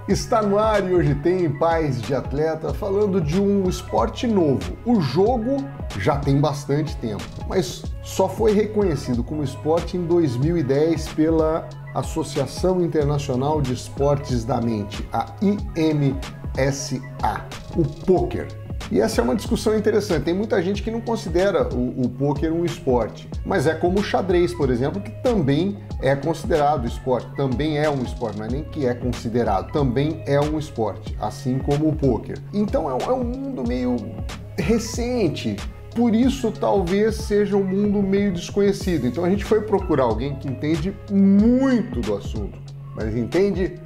Está no ar e hoje tem Pais de Atleta falando de um esporte novo. O jogo já tem bastante tempo, mas só foi reconhecido como esporte em 2010 pela Associação Internacional de Esportes da Mente, a IMSA, o pôquer. E essa é uma discussão interessante. Tem muita gente que não considera o pôquer um esporte, mas é como o xadrez, por exemplo, que também é considerado esporte, também é um esporte, não é nem que é considerado, também é um esporte, assim como o pôquer. Então é um mundo meio recente, por isso talvez seja um mundo meio desconhecido. Então a gente foi procurar alguém que entende muito do assunto, mas entende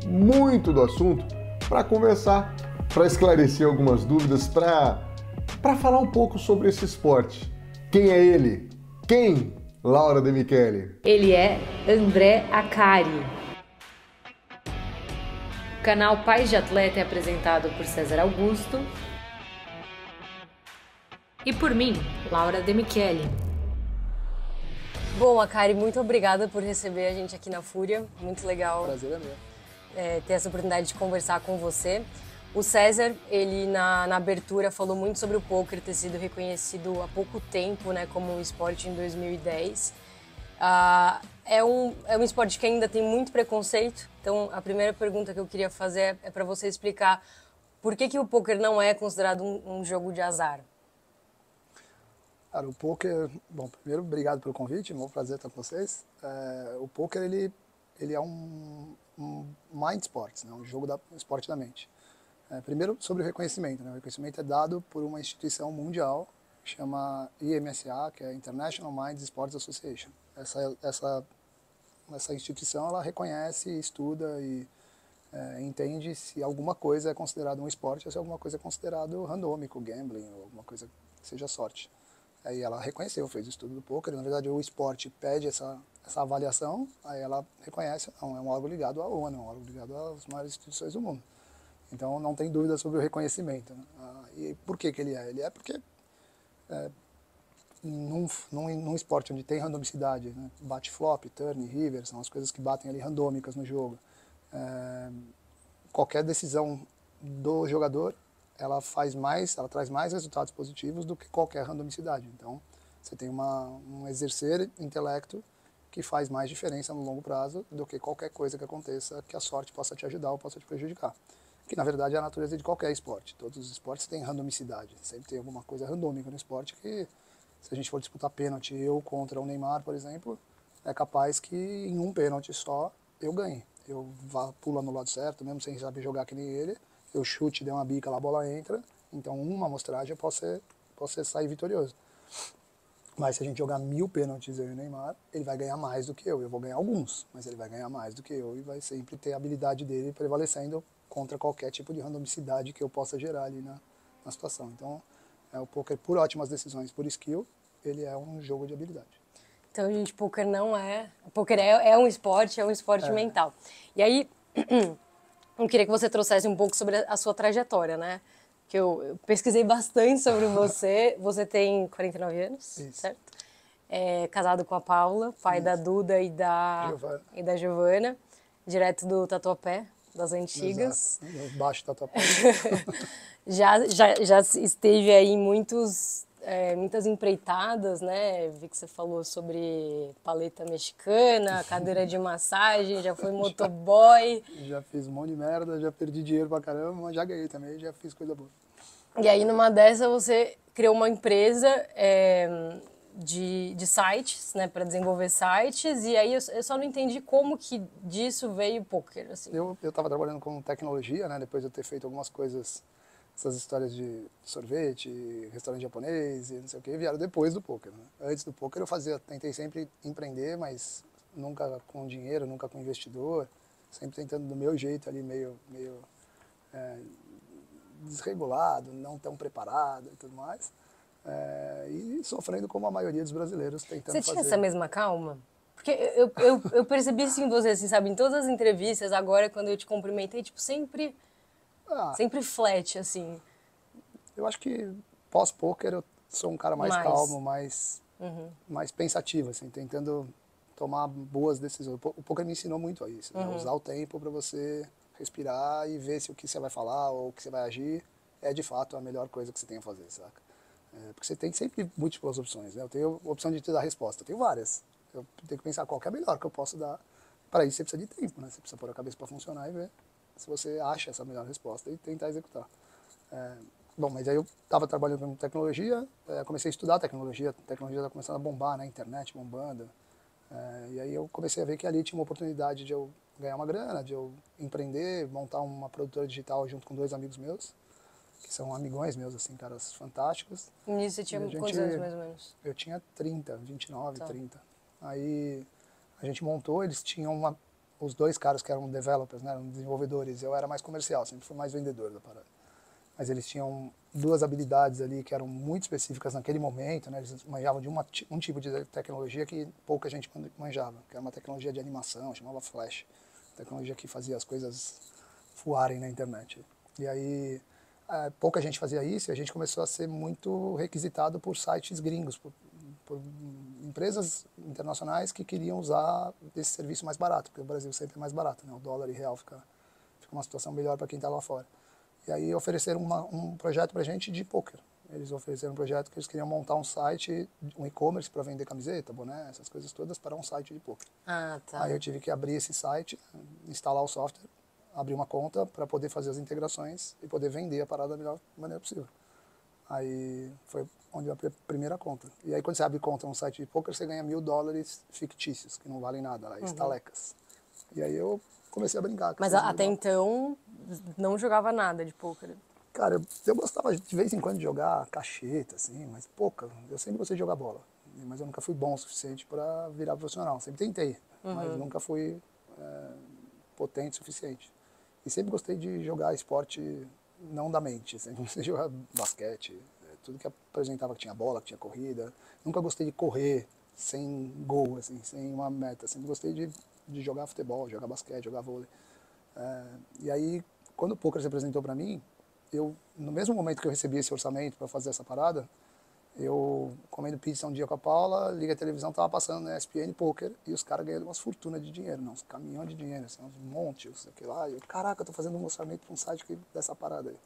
muito do assunto, para conversar, para esclarecer algumas dúvidas, para falar um pouco sobre esse esporte. Quem é ele? Quem? Laura De Michele. Ele é André Acari. O canal Pais de Atleta é apresentado por César Augusto e por mim, Laura De Michele. Bom, Acari, muito obrigada por receber a gente aqui na Fúria. Muito legal. Prazer é meu. Ter essa oportunidade de conversar com você. O César, ele na abertura falou muito sobre o pôquer ter sido reconhecido há pouco tempo, né, como um esporte em 2010. É um esporte que ainda tem muito preconceito, então a primeira pergunta que eu queria fazer é para você explicar por que o pôquer não é considerado um jogo de azar. Cara, o pôquer... Bom, primeiro, obrigado pelo convite, é um prazer estar com vocês. O pôquer, ele é um mind sports, né, um esporte da mente. Primeiro, sobre o reconhecimento. Né? O reconhecimento é dado por uma instituição mundial, que chama IMSA, que é International Mind Sports Association. Essa instituição, ela reconhece, estuda e entende se alguma coisa é considerada um esporte ou se alguma coisa é considerado randômico, gambling, ou alguma coisa que seja sorte. Aí ela reconheceu, fez o estudo do pôquer. Na verdade, o esporte pede essa avaliação, aí ela reconhece, não, é um órgão ligado à ONU, é um órgão ligado às maiores instituições do mundo. Então, não tem dúvida sobre o reconhecimento. Né? E por que ele é? Ele é porque num esporte onde tem randomicidade, né? Bate flop, turn, river, são as coisas que batem ali randômicas no jogo. Qualquer decisão do jogador, ela traz mais resultados positivos do que qualquer randomicidade. Então, você tem um exercer intelecto que faz mais diferença no longo prazo do que qualquer coisa que aconteça que a sorte possa te ajudar ou possa te prejudicar. Que na verdade é a natureza de qualquer esporte. Todos os esportes têm randomicidade. Sempre tem alguma coisa randômica no esporte que, se a gente for disputar pênalti, eu contra o Neymar, por exemplo, é capaz que em um pênalti só eu ganhe. Eu pulo no lado certo, mesmo sem saber jogar que nem ele, eu chute, dei uma bica lá, a bola entra, então uma amostragem eu posso sair vitorioso. Mas se a gente jogar 1000 pênaltis, eu e o Neymar, ele vai ganhar mais do que eu. Eu vou ganhar alguns, mas ele vai ganhar mais do que eu e vai sempre ter a habilidade dele prevalecendo contra qualquer tipo de randomicidade que eu possa gerar ali na situação. Então, o pôquer, por ótimas decisões, por skill, ele é um jogo de habilidade. Então, gente, pôquer não é... Pôquer é um esporte mental. E aí, eu queria que você trouxesse um pouco sobre a sua trajetória, né? Que eu pesquisei bastante sobre você. Você tem 49 anos, Isso. certo? Casado com a Paula, pai Isso. da Duda e da Giovana, direto do Tatuapé, das antigas. Exato. Baixo Tatuapé. já esteve aí em muitas empreitadas, né? Vi que você falou sobre paleta mexicana, cadeira de massagem, já foi motoboy. Já fiz um monte de merda, já perdi dinheiro pra caramba, mas já ganhei também, já fiz coisa boa. E aí, numa dessa, você criou uma empresa de sites, né, para desenvolver sites, e aí eu só não entendi como que disso veio o pôquer, assim. Eu estava trabalhando com tecnologia, né, depois de eu ter feito algumas coisas, essas histórias de sorvete, restaurante japonês e não sei o que, vieram depois do pôquer. Né? Antes do pôquer tentei sempre empreender, mas nunca com dinheiro, nunca com investidor, sempre tentando do meu jeito ali, meio desregulado, não tão preparado e tudo mais. E sofrendo como a maioria dos brasileiros tentando fazer. Você tinha essa mesma calma? Porque eu percebi isso em você, assim, sabe? Em todas as entrevistas, agora, quando eu te cumprimentei, tipo, sempre flat, assim. Eu acho que pós-pôquer eu sou um cara mais calmo, mais pensativo, assim, tentando tomar boas decisões. O pôquer me ensinou muito a isso, né? Usar o tempo para você respirar e ver se o que você vai falar ou o que você vai agir é de fato a melhor coisa que você tem a fazer, saca? Porque você tem sempre múltiplas opções, né? Eu tenho a opção de te dar resposta, eu tenho várias. Eu tenho que pensar qual que é a melhor que eu posso dar. Para isso você precisa de tempo, né? Você precisa pôr a cabeça para funcionar e ver se você acha essa melhor resposta e tentar executar. Bom, mas aí eu estava trabalhando com tecnologia, comecei a estudar tecnologia, a tecnologia estava começando a bombar, né? Internet bombando. E aí eu comecei a ver que ali tinha uma oportunidade de eu ganhar uma grana, de eu empreender, montar uma produtora digital junto com 2 amigos meus, que são amigões meus, assim, caras fantásticos. E nisso você tinha quantos anos, mais ou menos? Eu tinha 30, 29, 30. Aí a gente montou, eles tinham os 2 caras que eram developers, né, eram desenvolvedores, eu era mais comercial, sempre fui mais vendedor da parada. Mas eles tinham 2 habilidades ali que eram muito específicas naquele momento, né, eles manjavam de um tipo de tecnologia que pouca gente manjava, que era uma tecnologia de animação, chamava Flash, tecnologia que fazia as coisas voarem na internet. E aí pouca gente fazia isso e a gente começou a ser muito requisitado por sites gringos, por empresas internacionais que queriam usar esse serviço mais barato, porque o Brasil sempre é mais barato, né? O dólar e real fica uma situação melhor para quem está lá fora. E aí ofereceram um projeto para a gente de poker. Eles ofereceram um projeto que eles queriam montar um site, um e-commerce para vender camiseta, boné, essas coisas todas para um site de poker. Ah, tá. Aí eu tive que abrir esse site, instalar o software, abrir uma conta para poder fazer as integrações e poder vender a parada da melhor maneira possível. Aí foi onde eu abri a primeira conta. E aí quando você abre conta num site de poker, você ganha $1.000 fictícios, que não valem nada, lá, estalecas. E aí eu comecei a brincar. Mas até então, não jogava nada de poker? Cara, eu gostava de vez em quando de jogar cacheta, assim, mas pouca. Eu sempre gostei de jogar bola. Mas eu nunca fui bom o suficiente para virar profissional. Sempre tentei, mas nunca fui potente o suficiente. E sempre gostei de jogar esporte não da mente. Sempre gostei de jogar basquete, tudo que apresentava que tinha bola, que tinha corrida. Nunca gostei de correr sem gol, assim, sem uma meta. Sempre gostei de jogar futebol, jogar basquete, jogar vôlei. E aí, quando o poker se apresentou para mim, no mesmo momento que eu recebi esse orçamento para fazer essa parada, eu comendo pizza um dia com a Paula, liga a televisão, tava passando na ESPN Poker e os caras ganhando umas fortunas de dinheiro, uns caminhões de dinheiro, assim, uns montes, aquilo lá. E eu, caraca, eu tô fazendo um orçamento para um site dessa parada aí.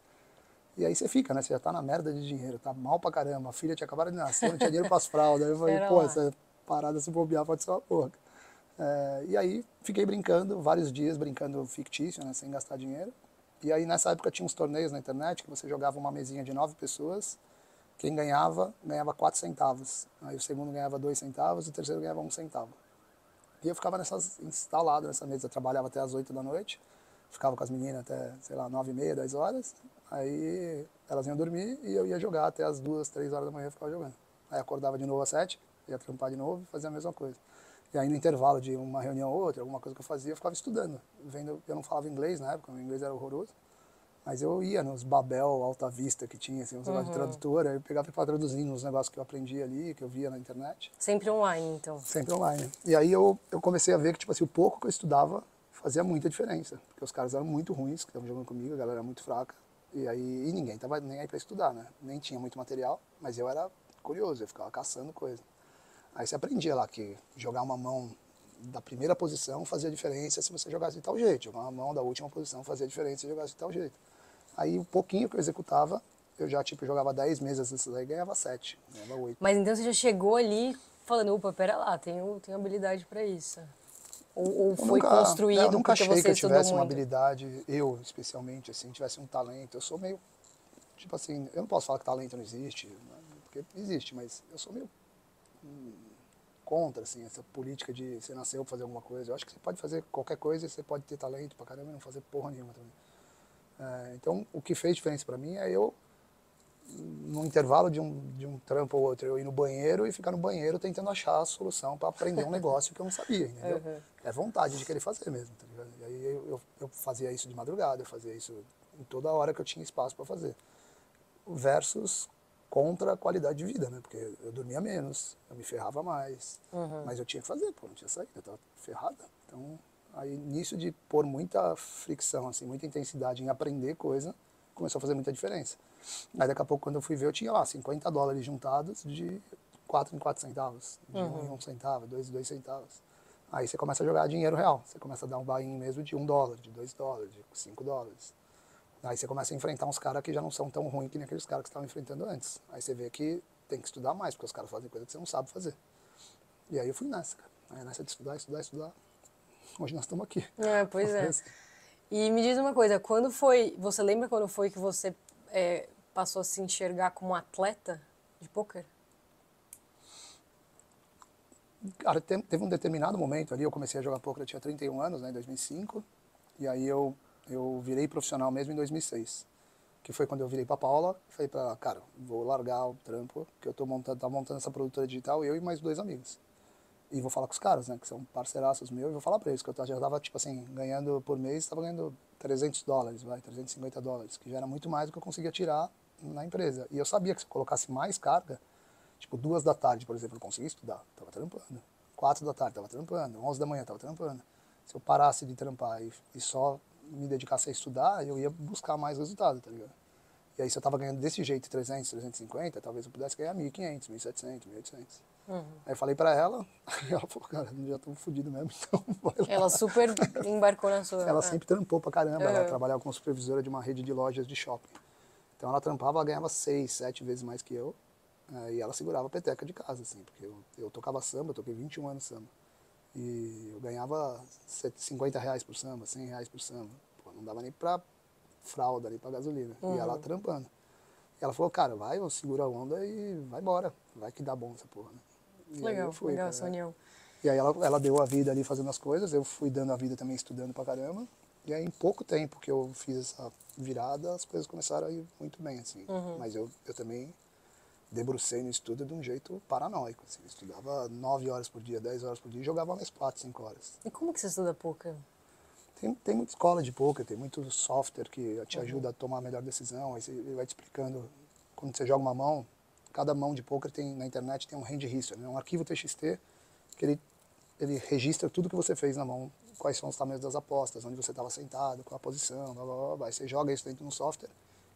E aí você fica, né? Você já tá na merda de dinheiro, tá mal pra caramba, a filha tinha acabado de nascer, não tinha dinheiro pras fraldas. Aí eu falei, pô, essa parada se bobear pode ser uma porra. E aí fiquei brincando, vários dias brincando fictício, né? Sem gastar dinheiro. E aí nessa época tinha uns torneios na internet que você jogava uma mesinha de 9 pessoas, quem ganhava 4 centavos. Aí o segundo ganhava 2 centavos e o terceiro ganhava 1 centavo. E eu ficava instalado nessa mesa, eu trabalhava até as 8 da noite, ficava com as meninas até, sei lá, 9h30, 10 horas. Aí elas iam dormir e eu ia jogar até as 2, 3 horas da manhã, eu ficava jogando. Aí acordava de novo às 7, ia trampar de novo e fazia a mesma coisa. E aí no intervalo de uma reunião ou outra, alguma coisa que eu fazia, eu ficava estudando. Eu não falava inglês na época, o inglês era horroroso. Mas eu ia nos Babel, Alta Vista que tinha, assim, uns negócios de tradutora, eu pegava para traduzir uns negócios que eu aprendi ali, que eu via na internet. Sempre online, então? Sempre online. E aí eu comecei a ver que, tipo assim, o pouco que eu estudava fazia muita diferença. Porque os caras eram muito ruins, que estavam jogando comigo, a galera era muito fraca. E ninguém tava nem aí para estudar, né? Nem tinha muito material, mas eu era curioso, eu ficava caçando coisa. Aí você aprendia lá que jogar uma mão da primeira posição fazia diferença se você jogasse de tal jeito. Jogar uma mão da última posição fazia diferença se jogasse de tal jeito. Aí o pouquinho que eu executava, eu já jogava 10 mesas dessas aí e ganhava 7, ganhava 8. Mas então você já chegou ali falando, opa, pera lá, tenho habilidade para isso. Ou foi construído eu nunca porque achei você que eu estudou tivesse uma muito? habilidade, eu especialmente, assim, tivesse um talento. Eu sou meio, tipo assim, eu não posso falar que talento não existe, né? Porque existe, mas eu sou meio contra, assim, essa política de você nasceu pra fazer alguma coisa. Eu acho que você pode fazer qualquer coisa e você pode ter talento pra caramba e não fazer porra nenhuma também. Então, o que fez diferença para mim é eu, no intervalo de um trampo ou outro, eu ir no banheiro e ficar no banheiro tentando achar a solução para aprender um negócio que eu não sabia, entendeu? É vontade de querer fazer mesmo, tá ligado? E aí eu fazia isso de madrugada, eu fazia isso em toda hora que eu tinha espaço para fazer. Versus contra a qualidade de vida, né? Porque eu dormia menos, eu me ferrava mais, mas eu tinha que fazer, pô, não tinha saída, eu tava ferrada. Então, aí, nisso de pôr muita fricção, assim, muita intensidade em aprender coisa, começou a fazer muita diferença. Aí, daqui a pouco, quando eu fui ver, eu tinha lá $50 juntados de 4 em 4 centavos, de 1 em 1 centavo, 2 em 2 centavos. Aí você começa a jogar dinheiro real. Você começa a dar um buy-in mesmo de $1, de $2, de $5. Aí você começa a enfrentar uns caras que já não são tão ruins que nem aqueles caras que estavam enfrentando antes. Aí você vê que tem que estudar mais, porque os caras fazem coisa que você não sabe fazer. E aí eu fui nessa, cara. Aí nessa de estudar, estudar, estudar. Hoje nós estamos aqui. Pois é. E me diz uma coisa, você lembra quando foi que você passou a se enxergar como atleta de pôquer? Cara, teve um determinado momento ali, eu comecei a jogar pôquer, eu tinha 31 anos, né, em 2005. E aí eu virei profissional mesmo em 2006. Que foi quando eu virei pra Paula, falei pra ela, cara, vou largar o trampo, que eu tô montando essa produtora digital, eu e mais 2 amigos. E vou falar com os caras, né, que são parceiraços meus, e vou falar pra eles, que eu já tava, tipo assim, ganhando por mês, tava ganhando $300, $350, que já era muito mais do que eu conseguia tirar na empresa. E eu sabia que se eu colocasse mais carga, tipo 2 da tarde, por exemplo, eu conseguia estudar, tava trampando. 4 da tarde, tava trampando. 11 da manhã, tava trampando. Se eu parasse de trampar e só me dedicasse a estudar, eu ia buscar mais resultado, tá ligado? E aí se eu tava ganhando desse jeito 300, 350, talvez eu pudesse ganhar 1.500, 1.700, 1.800. Aí eu falei pra ela, e ela falou, cara, já tô fudido mesmo, então vai lá. Ela super embarcou na sua... Ela sempre trampou pra caramba, ela trabalhava como supervisora de uma rede de lojas de shopping. Então ela trampava, ela ganhava 6, 7 vezes mais que eu, e ela segurava a peteca de casa, assim, porque eu tocava samba, eu toquei 21 anos samba. E eu ganhava R$50 por samba, R$100 por samba. Pô, não dava nem pra fralda, nem pra gasolina. E ela trampando. E ela falou, cara, vai, segura a onda e vai embora. Vai que dá bom essa porra, né? E Legal, fui, legal cara, essa união. E aí ela deu a vida ali fazendo as coisas, eu fui dando a vida também estudando pra caramba. E aí em pouco tempo que eu fiz essa virada, as coisas começaram a ir muito bem, assim. Mas eu também debrucei no estudo de um jeito paranoico, assim. Eu estudava 9 horas por dia, 10 horas por dia e jogava mais 4, 5 horas. E como que você estuda pôquer? Tem muita escola de pôquer, tem muito software que te ajuda a tomar a melhor decisão. Aí ele vai te explicando, quando você joga uma mão, cada mão de pôquer tem, na internet tem um hand history, né? Um arquivo TXT que ele registra tudo que você fez na mão, quais são os tamanhos das apostas, onde você estava sentado, qual a posição, blá, blá, blá, blá. Aí você joga isso dentro de um software,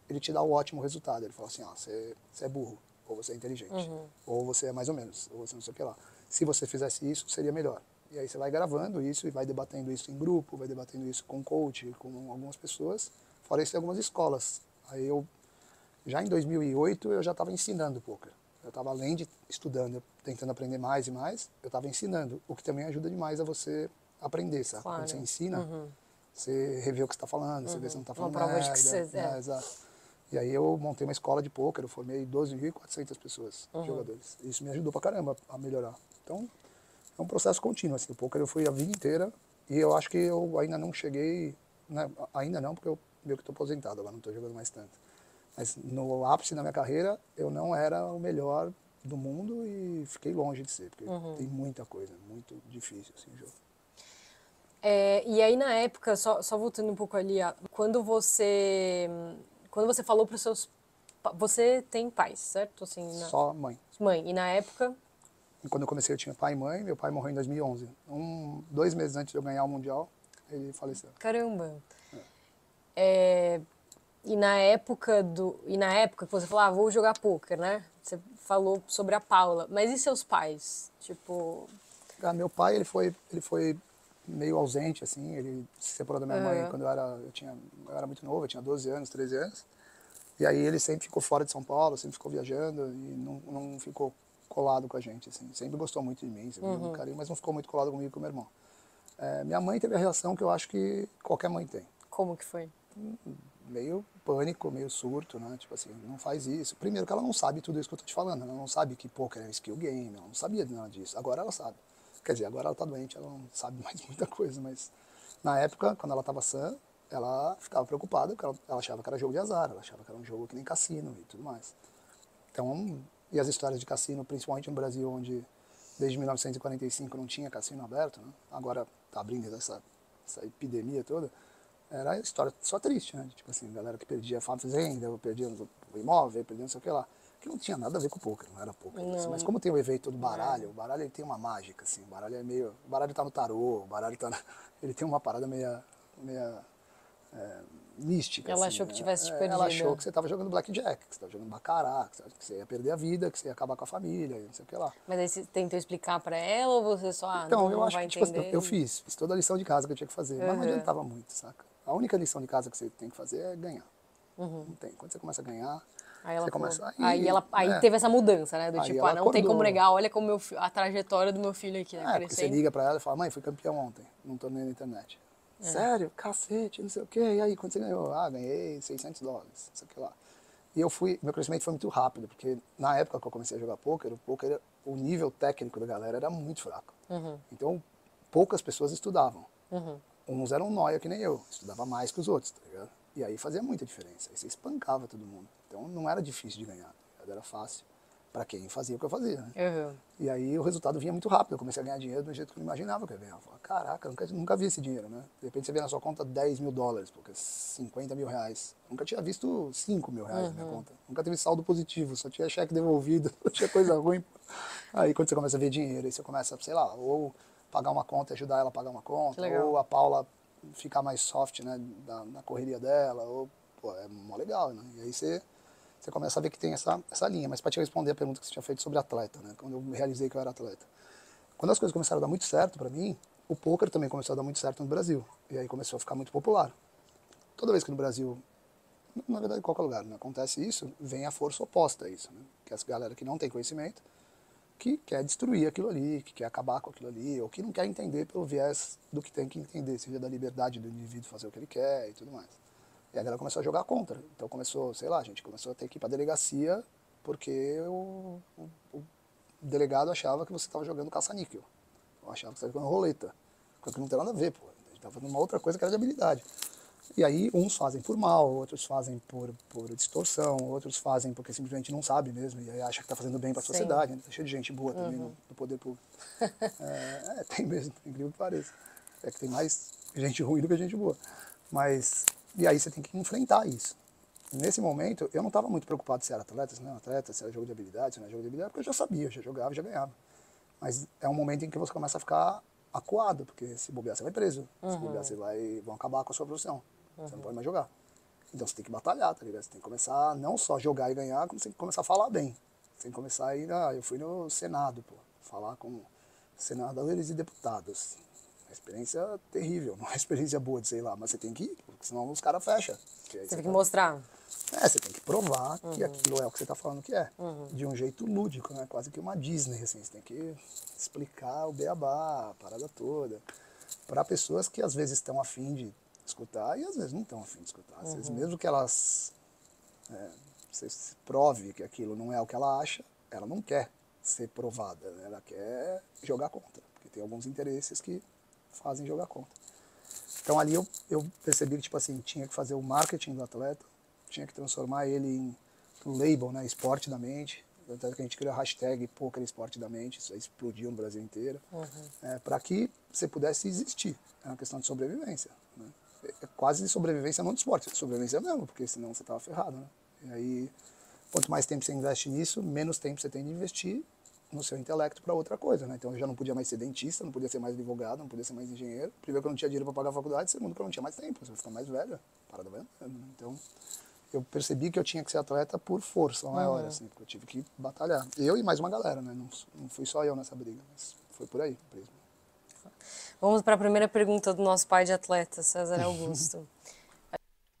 ele te dá o ótimo resultado. Ele fala assim, ó, você é burro, ou você é inteligente, ou você é mais ou menos, ou você não sei o que lá. Se você fizesse isso, seria melhor. E aí você vai gravando isso e vai debatendo isso em grupo, vai debatendo isso com coach, com algumas pessoas. Fora isso, tem algumas escolas. Aí já em 2008, eu já estava ensinando pôquer. Eu estava além de estudando, tentando aprender mais e mais, eu estava ensinando, o que também ajuda demais a você aprender, sabe? Claro. Quando você ensina, você revê o que você está falando, você vê se não está falando Uma prova de merda. que você... Exato. E aí eu montei uma escola de pôquer, eu formei 12.400 pessoas, jogadores. Isso me ajudou pra caramba a melhorar. Então, é um processo contínuo, assim. O pôquer eu fui a vida inteira e eu acho que eu ainda não cheguei, né? Ainda não, porque eu meio que estou aposentado, agora não estou jogando mais tanto. Mas no ápice da minha carreira, eu não era o melhor do mundo e fiquei longe de ser, porque tem muita coisa, muito difícil, assim, o jogo. E aí, na época, só voltando um pouco ali, quando você falou para os seus... Você tem pais, certo? Assim, Só mãe. Mãe. E na época... E quando eu comecei, eu tinha pai e mãe. Meu pai morreu em 2011. 2 meses antes de eu ganhar o Mundial, ele faleceu. Caramba! E na época que você falou, vou jogar pôquer, né? Você falou sobre a Paula. Mas e seus pais? Tipo... Meu pai, ele foi meio ausente, assim. Ele se separou da minha mãe quando eu era muito novo, eu tinha 12 anos, 13 anos. E aí ele sempre ficou fora de São Paulo, sempre ficou viajando e não ficou colado com a gente, assim. Sempre gostou muito de mim, sempre deu muito carinho, mas não ficou muito colado comigo e com o meu irmão. Minha mãe teve a reação que eu acho que qualquer mãe tem. Como que foi? Meio pânico, meio surto, né? Tipo assim, não faz isso. Primeiro que ela não sabe tudo isso que eu tô te falando. Ela não sabe que pôquer é um skill game, ela não sabia nada disso. Agora ela sabe. Quer dizer, agora ela tá doente, ela não sabe mais muita coisa, mas na época, quando ela tava sã, ela ficava preocupada, porque ela achava que era jogo de azar, ela achava que era um jogo que nem cassino e tudo mais. Então, e as histórias de cassino, principalmente no Brasil, onde desde 1945 não tinha cassino aberto, né? Agora tá abrindo essa epidemia toda, era história só triste, né? Tipo assim, galera que perdia fazenda, perdia o imóvel, perdia não sei o que lá. Que não tinha nada a ver com o pôquer, não era pôquer. Mas como tem o efeito do baralho, o baralho ele tem uma mágica, assim, o baralho tá no tarô, o baralho tá ele tem uma parada meia mística. Ela assim, achou que tivesse te perdido. Ela achou que você estava jogando blackjack, que você estava jogando baccarat, que você ia perder a vida, que você ia acabar com a família, e não sei o que lá. Mas aí você tentou explicar pra ela ou você só, Então, eu não acho vai que, tipo assim, entender? eu fiz toda a lição de casa que eu tinha que fazer, mas não adiantava muito, saca? A única lição de casa que você tem que fazer é ganhar. Não tem. Quando você começa a ganhar, Aí ela você falou, começa... aí teve essa mudança, né? Do Aí tipo, ela não tem como acordou. negar, olha como a trajetória do meu filho aqui, né? Porque você Crescendo. liga pra ela e fala, mãe, fui campeão ontem, num torneio na internet. Sério? Cacete, não sei o quê. E aí, quando você ganhou? Ah, ganhei $600, não sei o que lá. E meu crescimento foi muito rápido, porque na época que eu comecei a jogar pôquer, o nível técnico da galera era muito fraco. Então, poucas pessoas estudavam. Uns eram nóia que nem eu, estudava mais que os outros, tá ligado? E aí fazia muita diferença, aí você espancava todo mundo. Então não era difícil de ganhar, tá ligado? Era fácil para quem fazia o que eu fazia, né? E aí o resultado vinha muito rápido, eu comecei a ganhar dinheiro do jeito que eu não imaginava que eu ia ganhar. Eu falava, caraca, eu nunca vi esse dinheiro, né? De repente você vê na sua conta $10 mil, porque é R$50 mil. Nunca tinha visto R$5 mil na minha conta. Nunca teve saldo positivo, só tinha cheque devolvido, só tinha coisa ruim. Aí quando você começa a ver dinheiro, aí você começa, sei lá, ou pagar uma conta e ajudar ela a pagar uma conta, ou a Paula ficar mais soft, né, na correria dela, ou, pô, é mó legal, né? E aí você começa a ver que tem essa linha. Mas para te responder a pergunta que você tinha feito sobre atleta, né, quando eu realizei que eu era atleta. Quando as coisas começaram a dar muito certo para mim, o poker também começou a dar muito certo no Brasil. E aí começou a ficar muito popular. Toda vez que no Brasil, na verdade em qualquer lugar, né, acontece isso, vem a força oposta a isso, né? Que é as galera que não tem conhecimento, que quer destruir aquilo ali, que quer acabar com aquilo ali, ou que não quer entender pelo viés do que tem que entender, seja da liberdade do indivíduo fazer o que ele quer e tudo mais. E a galera começou a jogar contra. Então começou, sei lá, a gente começou a ter que ir pra delegacia porque o delegado achava que você estava jogando caça-níquel. Eu achava que você estava jogando roleta. Coisa que não tem nada a ver, pô. A gente estava fazendo uma outra coisa que era de habilidade. E aí uns fazem por mal, outros fazem por distorção, outros fazem porque simplesmente não sabe mesmo e aí acha que está fazendo bem para a sociedade. Né? Tá cheio de gente boa também no poder público. Tem mesmo, incrível que pareça. É que tem mais gente ruim do que gente boa. Mas, e aí você tem que enfrentar isso. Nesse momento, eu não estava muito preocupado se era atleta, se não era atleta, se era jogo de habilidade, se não era jogo de habilidade, porque eu já sabia, eu já jogava, já ganhava. Mas é um momento em que você começa a ficar acuado, porque se bobear você vai preso, se bobear vão acabar com a sua profissão. Você não pode mais jogar. Então você tem que batalhar, tá ligado? Você tem que começar a não só jogar e ganhar, como você tem que começar a falar bem. Você tem que começar a ir eu fui no Senado, pô, falar com senadores e deputados. Uma experiência terrível, não é uma experiência boa de sei lá, mas você tem que ir, porque senão os caras fecham. Você tem que mostrar. Você tem que provar que aquilo é o que você está falando que é. De um jeito lúdico, né? Quase que uma Disney, assim. Você tem que explicar o beabá, a parada toda. Para pessoas que às vezes estão afim de escutar e às vezes não estão afim de escutar. Às vezes mesmo que elas você prove que aquilo não é o que ela acha, ela não quer ser provada, né? Ela quer jogar contra, porque tem alguns interesses que fazem jogar contra. Então ali eu percebi que tipo assim, tinha que fazer o marketing do atleta, tinha que transformar ele em um label, né, esporte da mente. Tanto que a gente criou a hashtag Poker Esporte da Mente, isso aí explodiu no Brasil inteiro, para que você pudesse existir. É uma questão de sobrevivência. Né? É quase de sobrevivência, não de esporte, sobrevivência mesmo, porque senão você estava ferrado. Né? E aí, quanto mais tempo você investe nisso, menos tempo você tem de investir no seu intelecto para outra coisa. Né? Então eu já não podia mais ser dentista, não podia ser mais advogado, não podia ser mais engenheiro. Primeiro que eu não tinha dinheiro para pagar a faculdade, segundo que eu não tinha mais tempo, você vai ficar mais velho, parada vai andando. Né? Então eu percebi que eu tinha que ser atleta por força maior, assim, porque eu tive que batalhar. Eu e mais uma galera, né? Não fui só eu nessa briga, mas foi por aí mesmo. Vamos para a primeira pergunta do nosso pai de atleta, César Augusto.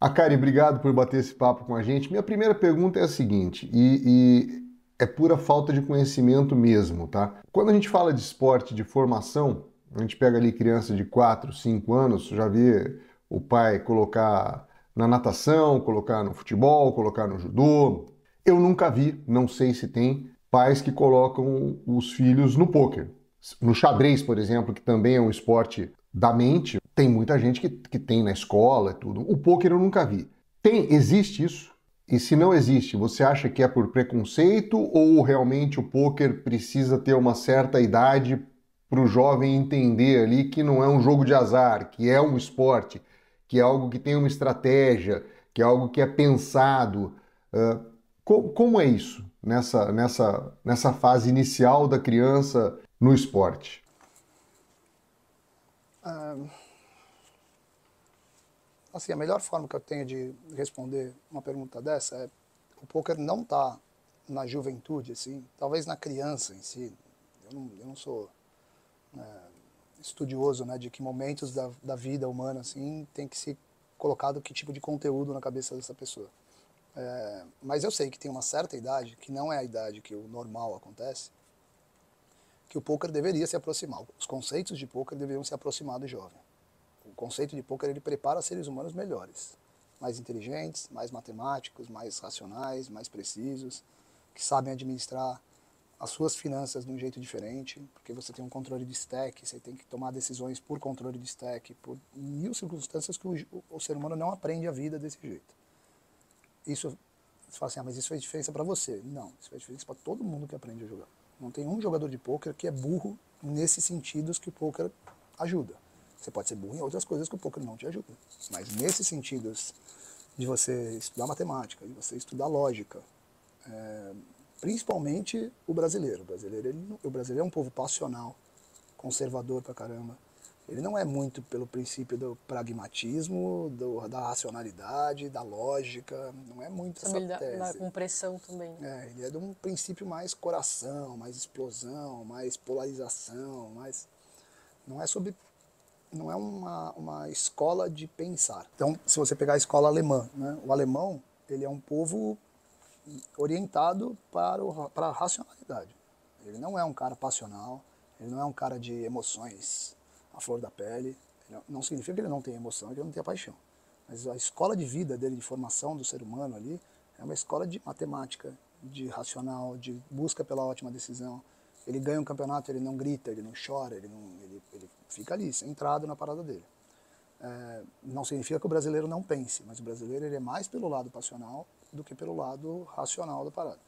Akari, obrigado por bater esse papo com a gente. Minha primeira pergunta é a seguinte, e é pura falta de conhecimento mesmo, tá? Quando a gente fala de esporte, de formação, a gente pega ali criança de 4, 5 anos, já vê o pai colocar na natação, colocar no futebol, colocar no judô. Eu nunca vi, não sei se tem, pais que colocam os filhos no pôquer. No xadrez, por exemplo, que também é um esporte da mente, tem muita gente que tem na escola e tudo. O pôquer eu nunca vi. Existe isso? E se não existe, você acha que é por preconceito ou realmente o pôquer precisa ter uma certa idade para o jovem entender ali que não é um jogo de azar, que é um esporte, que é algo que tem uma estratégia, que é algo que é pensado? Como é isso nessa fase inicial da criança no esporte? Assim, a melhor forma que eu tenho de responder uma pergunta dessa é o poker não está na juventude, assim, talvez na criança em si. Eu não sou estudioso, né, de que momentos da vida humana assim tem que ser colocado que tipo de conteúdo na cabeça dessa pessoa. Mas eu sei que tem uma certa idade, que não é a idade que o normal acontece, que o poker deveria se aproximar. Os conceitos de poker deveriam se aproximar do jovem. O conceito de poker ele prepara seres humanos melhores, mais inteligentes, mais matemáticos, mais racionais, mais precisos, que sabem administrar as suas finanças de um jeito diferente, porque você tem um controle de stack, você tem que tomar decisões por controle de stack, por mil circunstâncias que o ser humano não aprende a vida desse jeito. Isso, você fala assim, mas isso faz diferença para você. Não, isso faz diferença para todo mundo que aprende a jogar. Não tem um jogador de poker que é burro nesses sentidos que o poker ajuda. Você pode ser burro em outras coisas que o poker não te ajuda. Mas nesses sentidos de você estudar matemática, de você estudar lógica, principalmente o brasileiro. O brasileiro é um povo passional, conservador pra caramba. Ele não é muito pelo princípio do pragmatismo, da racionalidade, da lógica, não é muito essa tese. Da compressão também. Ele é de um princípio mais coração, mais explosão, mais polarização, mais... Não é uma escola de pensar. Então, se você pegar a escola alemã, né, o alemão ele é um povo orientado para a racionalidade. Ele não é um cara passional, ele não é um cara de emoções à flor da pele. Não significa que ele não tenha emoção, que ele não tenha paixão. Mas a escola de vida dele, de formação do ser humano ali, é uma escola de matemática, de racional, de busca pela ótima decisão. Ele ganha um campeonato, ele não grita, ele não chora, ele fica ali, centrado na parada dele. Não significa que o brasileiro não pense, mas o brasileiro ele é mais pelo lado passional do que pelo lado racional da parada.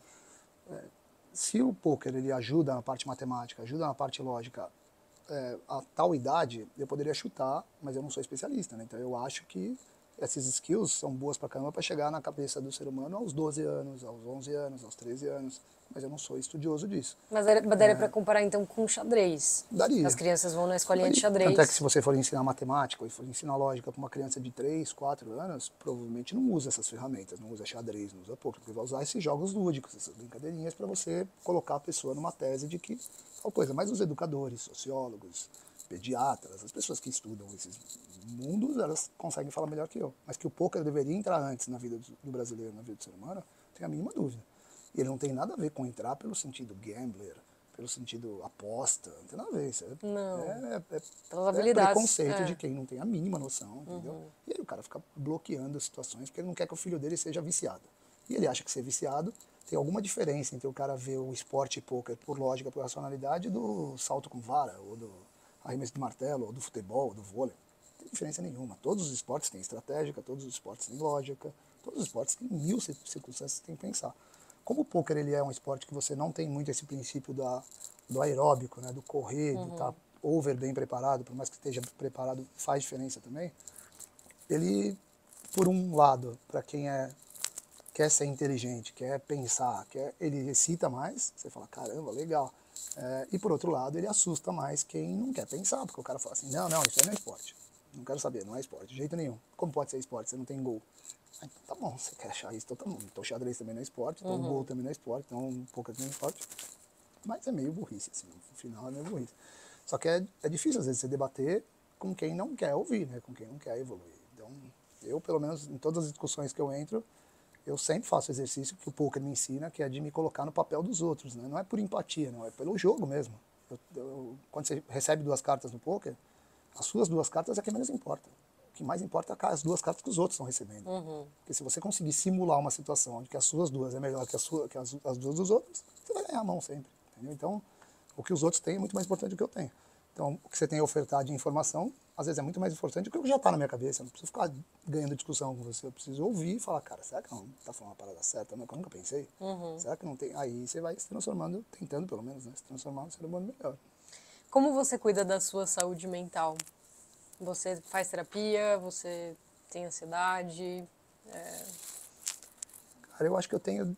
Se o poker ele ajuda na parte matemática, ajuda na parte lógica, a tal idade eu poderia chutar, mas eu não sou especialista, né? Então eu acho que essas skills são boas pra caramba para chegar na cabeça do ser humano aos 12 anos, aos 11 anos, aos 13 anos, mas eu não sou estudioso disso. Mas daria para comparar então com xadrez? Daria. As crianças vão na escolinha de xadrez. Tanto é que se você for ensinar matemática ou for ensinar lógica para uma criança de 3, 4 anos, provavelmente não usa essas ferramentas, não usa xadrez, não usa poker, porque vai usar esses jogos lúdicos, essas brincadeirinhas para você colocar a pessoa numa tese de que tal coisa. Mas os educadores, sociólogos, pediatras, as pessoas que estudam esses mundos, elas conseguem falar melhor que eu. Mas que o poker deveria entrar antes na vida do brasileiro, na vida do ser humano, tenho a mínima dúvida. E ele não tem nada a ver com entrar pelo sentido gambler, pelo sentido aposta, não tem nada a ver. Isso é preconceito de quem não tem a mínima noção, entendeu? E aí o cara fica bloqueando as situações porque ele não quer que o filho dele seja viciado. E ele acha que ser viciado tem alguma diferença entre o cara ver o esporte poker por lógica, por racionalidade, do salto com vara, ou do arremesso de martelo, ou do futebol, ou do vôlei. Não tem diferença nenhuma. Todos os esportes têm estratégia, todos os esportes têm lógica, todos os esportes têm mil circunstâncias que tem que pensar. Como o poker ele é um esporte que você não tem muito esse princípio do aeróbico, né, do correr, de estar bem preparado, por mais que esteja preparado, faz diferença também. Ele, por um lado, para quem quer ser inteligente, quer pensar, ele excita mais, você fala, caramba, legal. E por outro lado, ele assusta mais quem não quer pensar, porque o cara fala assim, não, isso aí não é esporte. Não quero saber, não é esporte, de jeito nenhum. Como pode ser esporte? Você não tem gol. Então, tá bom, você quer achar isso, então tá bom. Então xadrez também não é esporte, então gol também não é esporte, então poker também não é esporte. Mas é meio burrice, assim, no final é meio burrice. Só que é difícil, às vezes, você debater com quem não quer ouvir, né? Com quem não quer evoluir. Então, eu, pelo menos, em todas as discussões que eu entro, eu sempre faço o exercício que o poker me ensina, que é de me colocar no papel dos outros, né? Não é por empatia, não, é pelo jogo mesmo. Quando você recebe 2 cartas no poker, as suas 2 cartas é que menos importa. O que mais importa é as 2 cartas que os outros estão recebendo. Porque se você conseguir simular uma situação onde que as suas 2 é melhor que as 2 dos outros, você vai ganhar a mão sempre. Entendeu? Então, o que os outros têm é muito mais importante do que eu tenho. Então, o que você tem a ofertar de informação, às vezes é muito mais importante do que o que já está na minha cabeça. Eu não preciso ficar ganhando discussão com você. Eu preciso ouvir e falar, cara, será que não está falando uma parada certa? Não, que eu nunca pensei. Será que não tem? Aí você vai se transformando, tentando pelo menos, né? Se transformar num ser humano melhor. Como você cuida da sua saúde mental? Você faz terapia? Você tem ansiedade? Cara, eu acho que eu tenho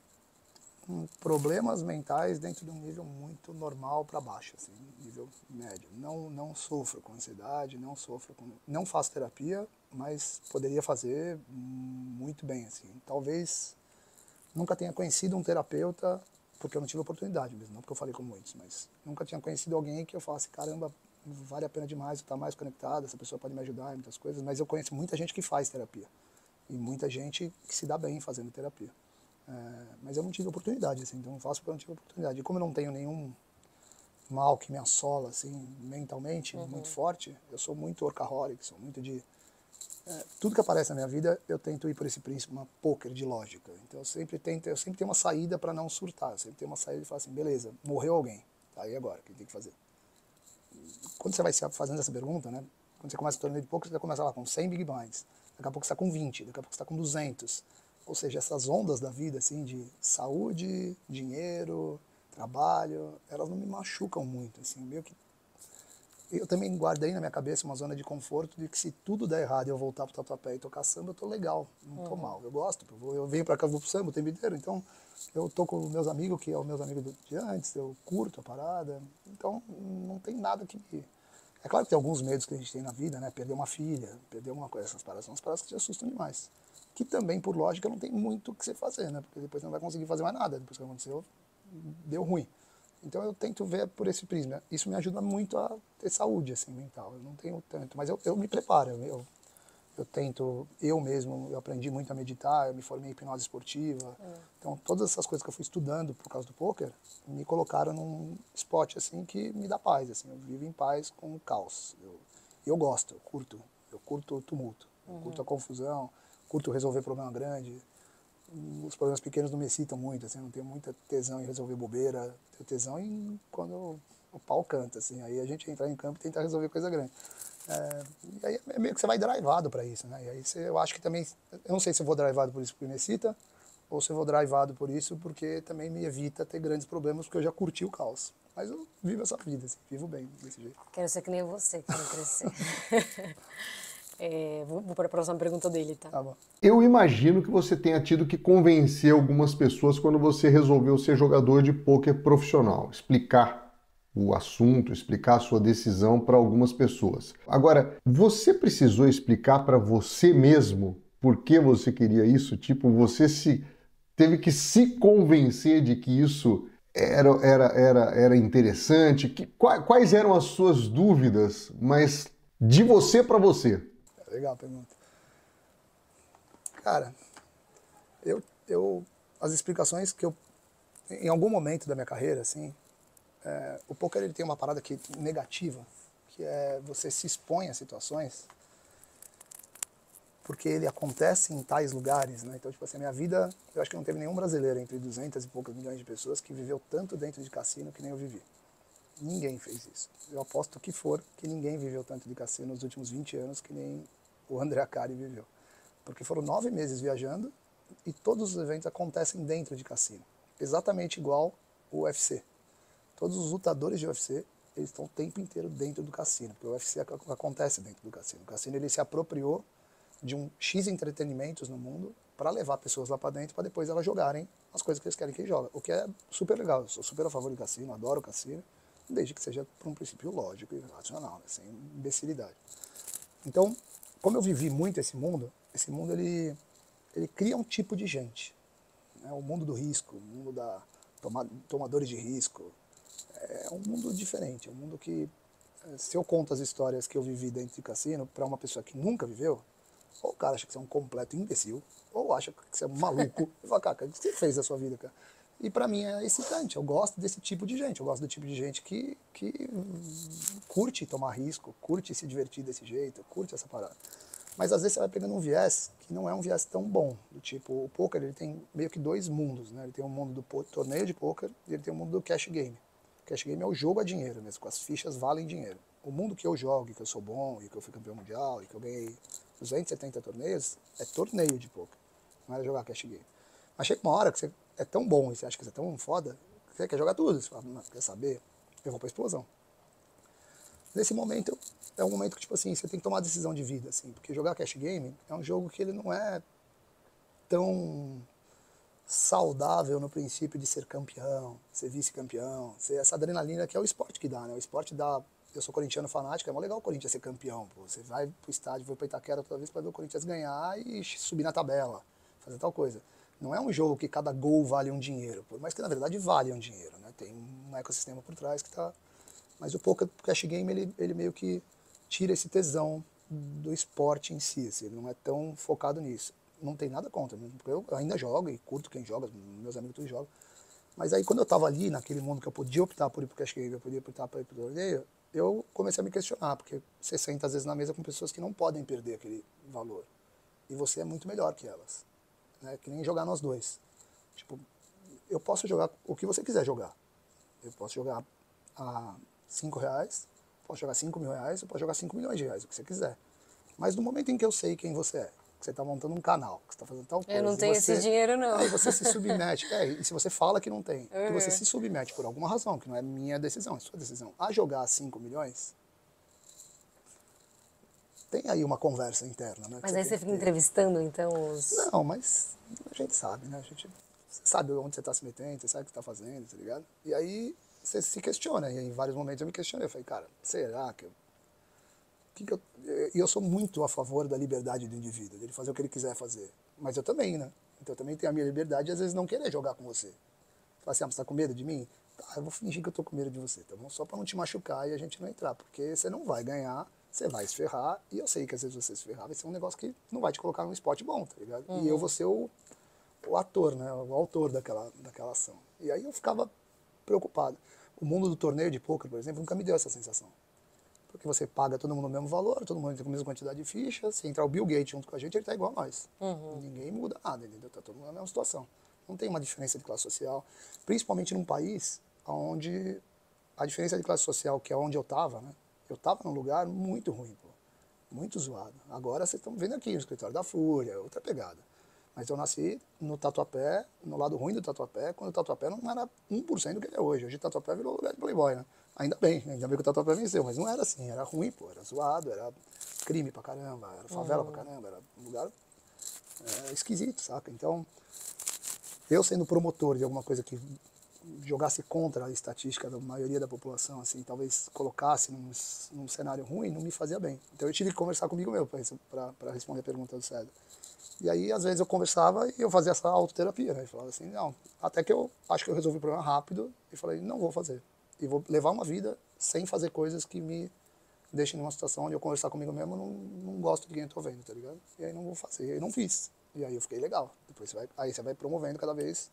com problemas mentais dentro de um nível muito normal para baixo, assim, nível médio. Não sofro com ansiedade, não faço terapia, mas poderia fazer muito bem, assim. Talvez nunca tenha conhecido um terapeuta, porque eu não tive oportunidade mesmo, não porque eu falei com muitos, mas nunca tinha conhecido alguém que eu falasse, caramba, vale a pena demais, eu estar mais conectado, essa pessoa pode me ajudar em muitas coisas, mas eu conheço muita gente que faz terapia e muita gente que se dá bem fazendo terapia. Mas eu não tive oportunidade, assim, então eu faço porque eu não tive oportunidade. E como eu não tenho nenhum mal que me assola, assim, mentalmente, muito forte, eu sou muito workaholic, sou muito de... tudo que aparece na minha vida, eu tento ir por esse princípio, uma poker de lógica. Então eu sempre tenho uma saída para não surtar, eu sempre tenho uma saída de falar assim, beleza, morreu alguém, tá, e agora, o que tem que fazer? Quando você vai se fazendo essa pergunta, né, quando você começa a torneio de poker, você começa lá com 100 big blinds, daqui a pouco você está com 20, daqui a pouco você está com 200. Ou seja, essas ondas da vida, assim, de saúde, dinheiro, trabalho, elas não me machucam muito, assim, meio que... Eu também guardei na minha cabeça uma zona de conforto de que se tudo der errado e eu voltar pro Tatuapé e tocar samba, eu tô legal, não tô mal. Eu gosto, eu venho pra cá, vou pro samba o tempo inteiro, então eu tô com meus amigos, que é os meus amigos de antes, eu curto a parada, então não tem nada que me... É claro que tem alguns medos que a gente tem na vida, né? Perder uma filha, perder uma coisa, essas paradas são as paradas que te assustam demais. Que também, por lógica, não tem muito o que você fazer, né? Porque depois você não vai conseguir fazer mais nada. Depois que aconteceu, deu ruim. Então eu tento ver por esse prisma. Isso me ajuda muito a ter saúde, assim, mental. Eu não tenho tanto, mas eu me preparo. Eu tento, eu mesmo, eu aprendi muito a meditar, eu me formei em hipnose esportiva. Então todas essas coisas que eu fui estudando por causa do poker me colocaram num spot, assim, que me dá paz, assim. Eu vivo em paz com o caos. Eu gosto, eu curto o tumulto, eu curto a confusão, curto resolver problema grande. Os problemas pequenos não me excitam muito, assim, eu não tenho muita tesão em resolver bobeira, tenho tesão em quando o pau canta, assim, aí a gente entrar em campo e tentar resolver coisa grande. E aí é meio que você vai drivado para isso, né? E aí eu acho que também, eu não sei se eu vou drivado por isso porque me excita, ou se eu vou drivado por isso porque também me evita ter grandes problemas, porque eu já curti o caos. Mas eu vivo essa vida, assim, vivo bem desse jeito. Quero ser que nem você, quero crescer. Vou para a próxima pergunta dele, tá? Tá bom. Eu imagino que você tenha tido que convencer algumas pessoas quando você resolveu ser jogador de pôquer profissional, explicar o assunto, explicar a sua decisão para algumas pessoas. Agora, você precisou explicar para você mesmo por que você queria isso? Tipo, você teve que se convencer de que isso era interessante? Quais eram as suas dúvidas, mas de você para você? Legal a pergunta. Cara, as explicações que eu, em algum momento da minha carreira, assim, o poker ele tem uma parada que negativa, que é você se expõe a situações porque ele acontece em tais lugares, né? Então, tipo assim, a minha vida, eu acho que não teve nenhum brasileiro entre 200 e poucos milhões de pessoas que viveu tanto dentro de cassino que nem eu vivi. Ninguém fez isso. Eu aposto que que ninguém viveu tanto de cassino nos últimos 20 anos que nem o André Akari viveu. Porque foram 9 meses viajando e todos os eventos acontecem dentro de cassino. Exatamente igual o UFC. Todos os lutadores de UFC, eles estão o tempo inteiro dentro do cassino, porque o UFC acontece dentro do cassino. O cassino ele se apropriou de um X entretenimentos no mundo para levar pessoas lá para dentro para depois elas jogarem as coisas que eles querem que joga. O que é super legal. Eu sou super a favor do cassino, adoro o cassino, desde que seja por um princípio lógico e racional, né, sem imbecilidade. Então, como eu vivi muito esse mundo ele cria um tipo de gente. Né? O mundo do risco, o mundo da tomadores de risco. É um mundo diferente, é um mundo que, se eu conto as histórias que eu vivi dentro de cassino para uma pessoa que nunca viveu, ou o cara acha que você é um completo imbecil, ou acha que você é um maluco. E fala, cara, o que você fez da sua vida, cara? E pra mim é excitante, eu gosto desse tipo de gente, eu gosto do tipo de gente que curte tomar risco, curte se divertir desse jeito, curte essa parada. Mas às vezes você vai pegando um viés que não é um viés tão bom, do tipo, o poker ele tem meio que dois mundos, né? Ele tem um mundo do torneio de poker e ele tem um mundo do cash game. O cash game é o jogo a dinheiro mesmo, com as fichas valem dinheiro. O mundo que eu jogo, que eu sou bom, e que eu fui campeão mundial, e que eu ganhei 270 torneios, é torneio de poker, não é jogar cash game. Mas chega uma hora que você é tão bom e você acha que você é tão foda, que você quer jogar tudo. Você fala, não, quer saber? Eu vou pra explosão. Nesse momento, é um momento que, tipo assim, você tem que tomar uma decisão de vida, assim, porque jogar cash game é um jogo que ele não é tão saudável no princípio de ser campeão, ser vice-campeão, ser essa adrenalina que é o esporte que dá, né? O esporte dá. Eu sou corintiano fanático, é mó legal o Corinthians ser campeão. Pô. Você vai pro estádio, vai pra Itaquera toda vez para ver o Corinthians ganhar e subir na tabela, fazer tal coisa. Não é um jogo que cada gol vale um dinheiro, por mais que na verdade vale um dinheiro, né? Tem um ecossistema por trás que tá. Mas o Poker Cash Game ele meio que tira esse tesão do esporte em si, assim, ele não é tão focado nisso. Não tem nada contra, porque eu ainda jogo e curto quem joga, meus amigos todos jogam. Mas aí quando eu estava ali, naquele mundo que eu podia optar por ir pro cash game, eu podia optar por ir pro torneio, eu comecei a me questionar, porque você senta às vezes na mesa com pessoas que não podem perder aquele valor. E você é muito melhor que elas. Né? Que nem jogar nós dois. Tipo, eu posso jogar o que você quiser jogar. Eu posso jogar a R$5, posso jogar R$5.000, eu posso jogar R$5 milhões, o que você quiser. Mas no momento em que eu sei quem você é, que você está montando um canal, que você está fazendo tal coisa... Eu não tenho esse dinheiro, não. Aí você se submete, e se você fala que não tem, que você se submete por alguma razão, que não é minha decisão, é sua decisão, a jogar 5 milhões, tem aí uma conversa interna, né? Mas aí você fica entrevistando, então, os... Não, mas a gente sabe, né? Você sabe onde você está se metendo, você sabe o que está fazendo, tá ligado? E aí você se questiona, e em vários momentos eu me questionei, eu falei, cara, será que eu... E eu sou muito a favor da liberdade do indivíduo, dele fazer o que ele quiser fazer. Mas eu também, né? Então eu também tenho a minha liberdade de às vezes não querer jogar com você. Falar assim, você tá com medo de mim? Tá, eu vou fingir que eu tô com medo de você, tá bom? Só pra não te machucar e a gente não entrar, porque você não vai ganhar, você vai se ferrar, e eu sei que às vezes você se ferrar vai ser um negócio que não vai te colocar num esporte bom, tá ligado? E eu vou ser o ator, né? O autor daquela ação. E aí eu ficava preocupado. O mundo do torneio de pôquer, por exemplo, nunca me deu essa sensação. Porque você paga todo mundo o mesmo valor, todo mundo tem a mesma quantidade de fichas. Se entrar o Bill Gates junto com a gente, ele tá igual a nós. Ninguém muda nada, entendeu? Tá todo mundo na mesma situação. Não tem uma diferença de classe social. Principalmente num país onde a diferença de classe social, que é onde eu tava, né? Eu tava num lugar muito ruim, pô. Muito zoado. Agora vocês estão vendo aqui no escritório da Fúria, outra pegada. Mas eu nasci no Tatuapé, no lado ruim do Tatuapé, quando o Tatuapé não era 1% do que é hoje. Hoje o Tatuapé virou lugar de playboy, né? Ainda bem que o Tatuapé venceu, mas não era assim, era ruim, pô, era zoado, era crime pra caramba, era favela pra caramba, era um lugar esquisito, saca? Então, eu sendo promotor de alguma coisa que jogasse contra a estatística da maioria da população, assim, talvez colocasse num cenário ruim, não me fazia bem. Então eu tive que conversar comigo mesmo para responder a pergunta do César. E aí, às vezes, eu conversava e eu fazia essa autoterapia, né? Eu falava assim, não, até que eu acho que eu resolvi o problema rápido e falei, não vou fazer. E vou levar uma vida sem fazer coisas que me deixem numa situação onde eu conversar comigo mesmo, não gosto de quem eu tô vendo, tá ligado? E aí não vou fazer, e aí não fiz. E aí eu fiquei legal. Depois você vai promovendo cada vez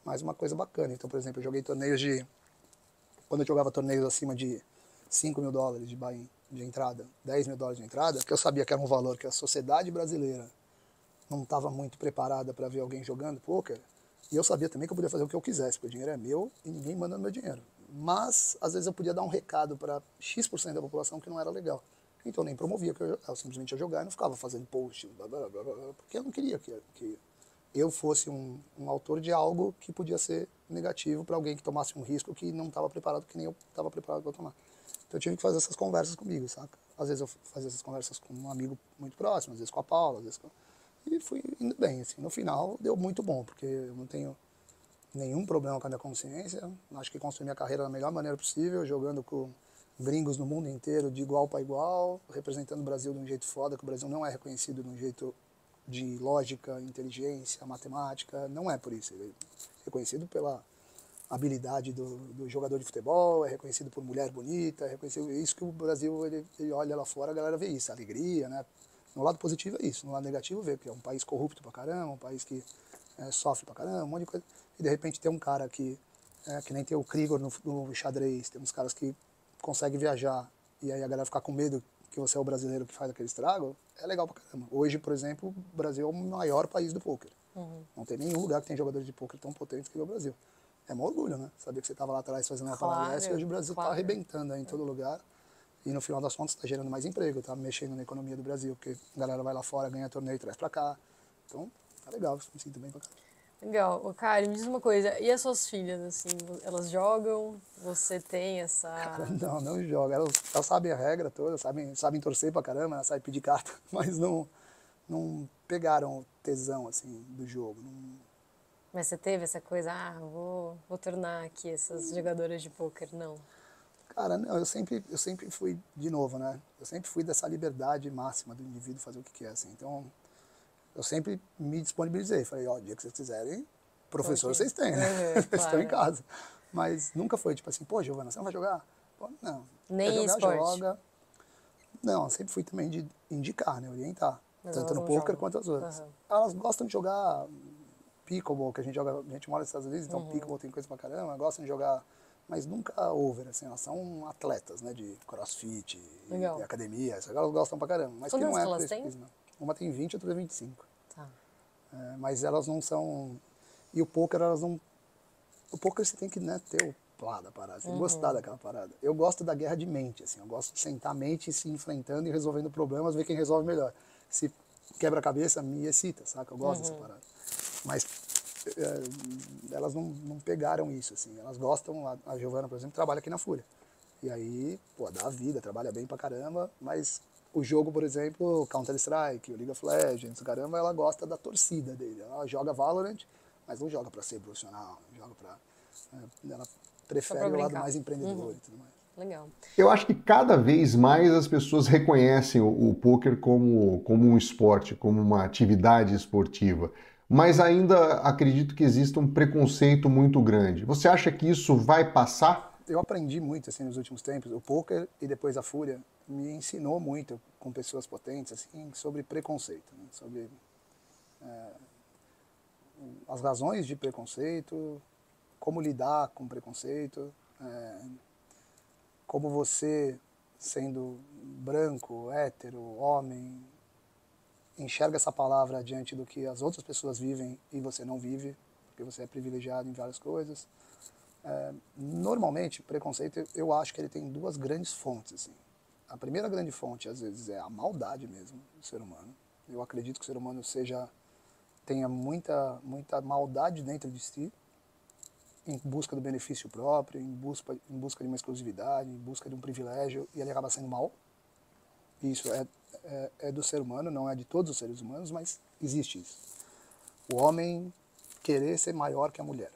mais uma coisa bacana. Então, por exemplo, eu joguei torneios quando eu jogava torneios acima de $5.000 de buy-in, de entrada, $10.000 de entrada, que eu sabia que era um valor que a sociedade brasileira não estava muito preparada para ver alguém jogando pôquer, e eu sabia também que eu podia fazer o que eu quisesse, porque o dinheiro é meu e ninguém manda no meu dinheiro. Mas, às vezes, eu podia dar um recado para X% da população que não era legal. Então, eu nem promovia que eu simplesmente ia jogar e não ficava fazendo post, blá, blá, blá, blá, porque eu não queria que eu fosse um autor de algo que podia ser negativo para alguém que tomasse um risco que não estava preparado, que nem eu estava preparado para tomar. Então, eu tive que fazer essas conversas comigo, saca? Às vezes eu fazia essas conversas com um amigo muito próximo, às vezes com a Paula, às vezes com... E fui indo bem, assim. No final, deu muito bom, porque eu não tenho nenhum problema com a minha consciência. Acho que construí minha carreira da melhor maneira possível, jogando com gringos no mundo inteiro, de igual para igual, representando o Brasil de um jeito foda, que o Brasil não é reconhecido de um jeito de lógica, inteligência, matemática, não é por isso. Ele é reconhecido pela habilidade do jogador de futebol, é reconhecido por mulher bonita, é reconhecido, isso que o Brasil, ele olha lá fora, a galera vê isso, a alegria, né? No lado positivo é isso, no lado negativo vê que é um país corrupto pra caramba, um país que sofre pra caramba, um monte de coisa. E de repente tem um cara que nem tem o Krigor no xadrez, tem uns caras que conseguem viajar e aí a galera ficar com medo que você é o brasileiro que faz aquele estrago, é legal pra caramba. Hoje, por exemplo, o Brasil é o maior país do pôquer. Não tem nenhum lugar que tem jogadores de pôquer tão potentes que o Brasil. É um orgulho, né? Saber que você estava lá atrás fazendo uma parada dessa e hoje o Brasil tá arrebentando aí em todo lugar. E no final das contas está gerando mais emprego, tá mexendo na economia do Brasil, porque a galera vai lá fora, ganha torneio e traz pra cá. Então, tá legal, me sinto bem pra cá. Legal. Cara, me diz uma coisa, e as suas filhas, assim, elas jogam? Você tem essa... Cara, não joga. Elas sabem a regra toda, sabem torcer pra caramba, elas sabem pedir carta, mas não pegaram o tesão, assim, do jogo. Mas você teve essa coisa, vou tornar aqui essas jogadoras de pôquer? Não. Cara, não, eu sempre fui, de novo, né? Eu sempre fui dessa liberdade máxima do indivíduo fazer o que quer, assim. Então, eu sempre me disponibilizei. Falei, ó, o dia que vocês quiserem, professor vocês têm, né? Vocês estão em casa. Mas nunca foi tipo assim, pô, Giovana, você não vai jogar? Pô, não. Nem Quer jogar, esporte? joga. Não, eu sempre fui também de indicar, né? Orientar. Mas Tanto elas no não poker jogam. quanto as outras. Aham. Elas gostam de jogar pickleball, que a gente mora nos Estados Unidos, então pickleball tem coisa pra caramba, gostam de jogar, mas nunca over, assim, elas são atletas, né, de crossfit, Legal. de academia, elas gostam pra caramba, mas que Quantos não é que elas pra esse têm? piso, não. Uma tem 20, outra tem 25. Tá. Mas elas não são... E o poker, elas não... O poker você tem que, né, ter o plá da parada, você tem que gostar daquela parada. Eu gosto da guerra de mente, assim, eu gosto de sentar a mente, se enfrentando e resolvendo problemas, ver quem resolve melhor. Se quebra a cabeça, me excita, saca? Eu gosto dessa parada. Mas elas não pegaram isso, assim. Elas gostam, a Giovana, por exemplo, trabalha aqui na Fúria. E aí, pô, dá a vida, trabalha bem pra caramba, mas o jogo, por exemplo, Counter-Strike, o League of Legends, caramba, ela gosta da torcida dele. Ela joga Valorant, mas não joga pra ser profissional, não joga pra... ela prefere o lado mais empreendedor e tudo mais. Legal. Eu acho que cada vez mais as pessoas reconhecem o poker como um esporte, como uma atividade esportiva. Mas ainda acredito que exista um preconceito muito grande. Você acha que isso vai passar? Eu aprendi muito assim nos últimos tempos. O poker e depois a Fúria me ensinou muito com pessoas potentes assim sobre preconceito, né? Sobre as razões de preconceito, como lidar com preconceito, como você, sendo branco, hétero, homem, enxerga essa palavra diante do que as outras pessoas vivem e você não vive, porque você é privilegiado em várias coisas. Normalmente, preconceito, eu acho que ele tem duas grandes fontes. Assim. A primeira grande fonte, às vezes, é a maldade mesmo do ser humano. Eu acredito que o ser humano tenha muita maldade dentro de si, em busca do benefício próprio, em busca de uma exclusividade, em busca de um privilégio, e ele acaba sendo mal. Isso é do ser humano, não é de todos os seres humanos, mas existe isso. O homem querer ser maior que a mulher.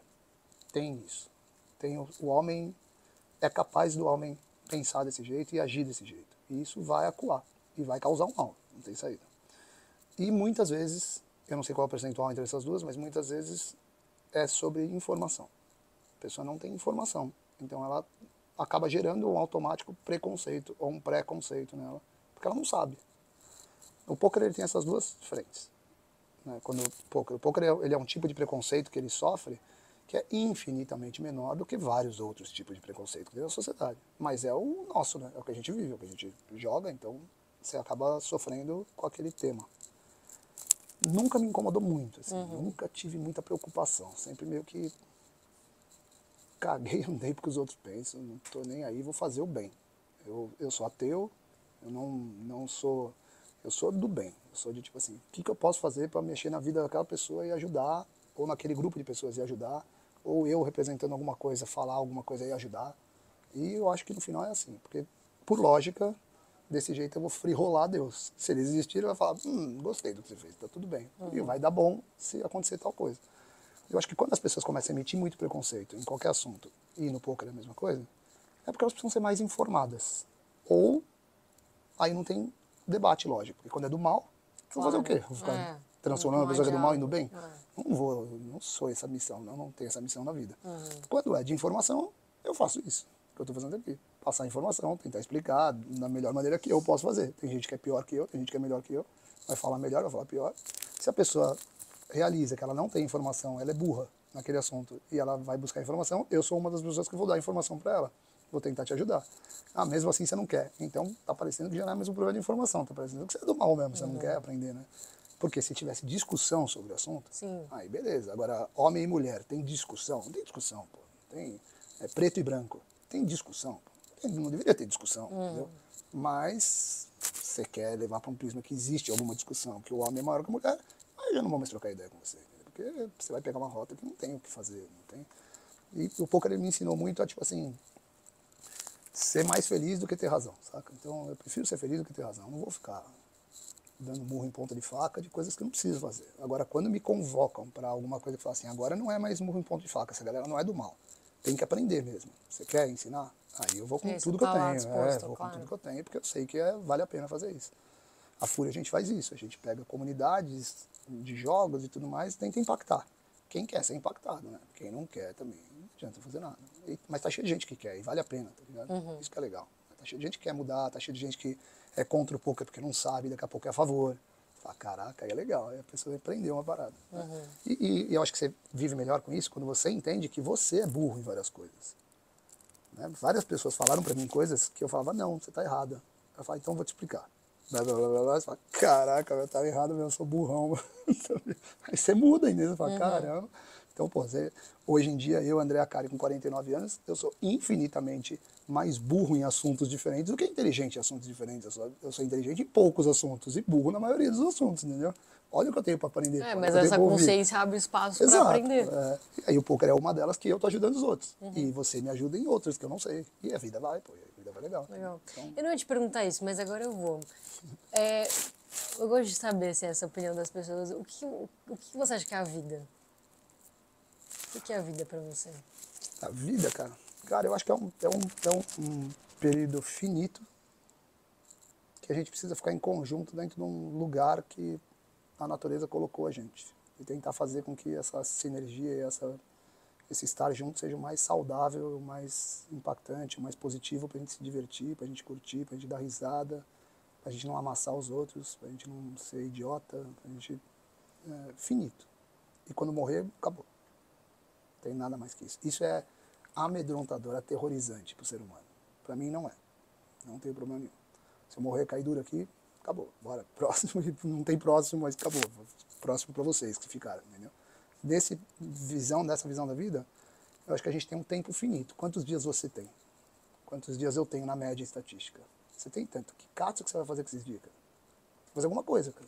Tem isso. O homem é capaz do homem pensar desse jeito e agir desse jeito. E isso vai acuar e vai causar um mal, não tem saída. E muitas vezes, eu não sei qual é o percentual entre essas duas, mas muitas vezes é sobre informação. A pessoa não tem informação, então ela acaba gerando um automático preconceito ou um pré-conceito nela, porque ela não sabe. O poker ele tem essas duas frentes. Né? O poker ele é um tipo de preconceito que ele sofre que é infinitamente menor do que vários outros tipos de preconceito que tem na sociedade. Mas é o nosso, né? É o que a gente vive, é o que a gente joga, então você acaba sofrendo com aquele tema. Nunca me incomodou muito, assim, nunca tive muita preocupação, sempre meio que caguei, andei porque os outros pensam, não tô nem aí, vou fazer o bem. Eu sou ateu, eu não sou, eu sou do bem, eu sou de tipo assim, o que eu posso fazer para mexer na vida daquela pessoa e ajudar, ou naquele grupo de pessoas e ajudar, ou eu representando alguma coisa, falar alguma coisa e ajudar. E eu acho que no final é assim, porque por lógica, desse jeito eu vou frirolar Deus. Se ele existir, ele vai falar, gostei do que você fez, tá tudo bem. E vai dar bom se acontecer tal coisa. Eu acho que quando as pessoas começam a emitir muito preconceito em qualquer assunto, e no poker é a mesma coisa, é porque elas precisam ser mais informadas. Ou aí não tem debate, lógico, porque quando é do mal, eu vou fazer o quê? Vou ficar transformando a pessoa que é do mal indo bem? Não sou essa missão, não tenho essa missão na vida. Quando é de informação, eu faço isso, que eu estou fazendo aqui. Passar informação, tentar explicar da melhor maneira que eu posso fazer. Tem gente que é pior que eu, tem gente que é melhor que eu, vai falar melhor, vai falar pior. Se a pessoa realiza que ela não tem informação, ela é burra naquele assunto e ela vai buscar informação, eu sou uma das pessoas que vou dar informação para ela. Vou tentar te ajudar. Mesmo assim você não quer. Então tá parecendo que já não é mesmo problema de informação, tá parecendo que você é do mal mesmo, você não quer aprender, né? Porque se tivesse discussão sobre o assunto, aí beleza. Agora, homem e mulher, tem discussão? Não tem discussão, pô. Tem preto e branco. Tem discussão, pô. Não deveria ter discussão, entendeu? Mas você quer levar para um prisma que existe alguma discussão, que o homem é maior que a mulher, aí eu não vou mais trocar ideia com você, entendeu? Porque você vai pegar uma rota que não tem o que fazer, não tem. E o poker ele me ensinou muito a, tipo assim, ser mais feliz do que ter razão, saca? Então eu prefiro ser feliz do que ter razão. Eu não vou ficar dando murro em ponta de faca de coisas que eu não preciso fazer. Agora, quando me convocam para alguma coisa que fala assim, agora não é mais murro em ponta de faca, essa galera não é do mal. Tem que aprender mesmo. Você quer ensinar? Aí eu vou com tudo que eu tenho. Vou com tudo que eu tenho, porque eu sei que vale a pena fazer isso. A Fúria a gente faz isso, a gente pega comunidades de jogos e tudo mais e tenta impactar. Quem quer ser impactado, né? Quem não quer também não adianta fazer nada. Mas tá cheio de gente que quer e vale a pena, tá ligado? Isso que é legal. Tá cheio de gente que quer mudar, tá cheio de gente que é contra o poker porque não sabe, daqui a pouco é a favor. Fala, caraca, aí é legal, aí a pessoa aprendeu uma parada. Né? E eu acho que você vive melhor com isso quando você entende que você é burro em várias coisas. Né? Várias pessoas falaram pra mim coisas que eu falava, não, você tá errada. Eu falava, então eu vou te explicar. Blá, blá, blá, blá. Você fala, caraca, eu tava errado mesmo, eu sou burrão. Aí você muda ainda, você fala, caramba. Então, pô, hoje em dia, eu, André Acari, com 49 anos, eu sou infinitamente mais burro em assuntos diferentes do que inteligente em assuntos diferentes. Eu sou inteligente em poucos assuntos e burro na maioria dos assuntos, entendeu? Olha o que eu tenho para aprender. Mas essa consciência abre espaço para aprender. E aí o poker é uma delas que eu tô ajudando os outros. E você me ajuda em outras que eu não sei. E a vida vai, pô, a vida vai legal. Legal. Então... Eu não ia te perguntar isso, mas agora eu vou. Eu gosto de saber se essa opinião das pessoas. O que você acha que é a vida? O que é a vida para você? A vida, cara? Cara, eu acho que é um período finito que a gente precisa ficar em conjunto dentro de um lugar que a natureza colocou a gente. E tentar fazer com que essa sinergia e esse estar junto seja o mais saudável, o mais impactante, o mais positivo pra gente se divertir, pra gente curtir, pra gente dar risada, pra gente não amassar os outros, pra gente não ser idiota, pra gente... finito. E quando morrer, acabou. Não tem nada mais que isso. Isso é amedrontador, aterrorizante pro ser humano. Pra mim não é. Não tem problema nenhum. Se eu morrer, cair duro aqui, acabou. Bora, próximo. Não tem próximo, mas acabou. Próximo pra vocês que ficaram, entendeu? Dessa visão da vida, eu acho que a gente tem um tempo finito. Quantos dias você tem? Quantos dias eu tenho na média estatística? Você tem tanto. Que cato que você vai fazer com esses dias, cara? Fazer alguma coisa, cara.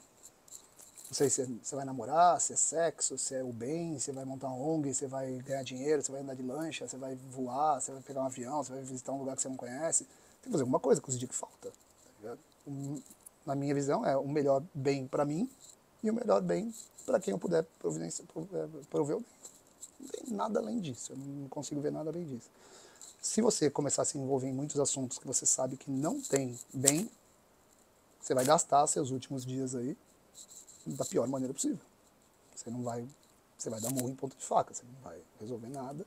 Não sei se você vai namorar, se é sexo, se é o bem, se vai montar uma ONG, se vai ganhar dinheiro, se vai andar de lancha, se vai voar, se vai pegar um avião, se vai visitar um lugar que você não conhece. Tem que fazer alguma coisa com os dias que falta. Tá ligado? Na minha visão, é o melhor bem para mim e o melhor bem para quem eu puder prover o bem. Não tem nada além disso, eu não consigo ver nada além disso. Se você começar a se envolver em muitos assuntos que você sabe que não tem bem, você vai gastar seus últimos dias aí da pior maneira possível. Você vai dar murro em ponta de faca, você não vai resolver nada.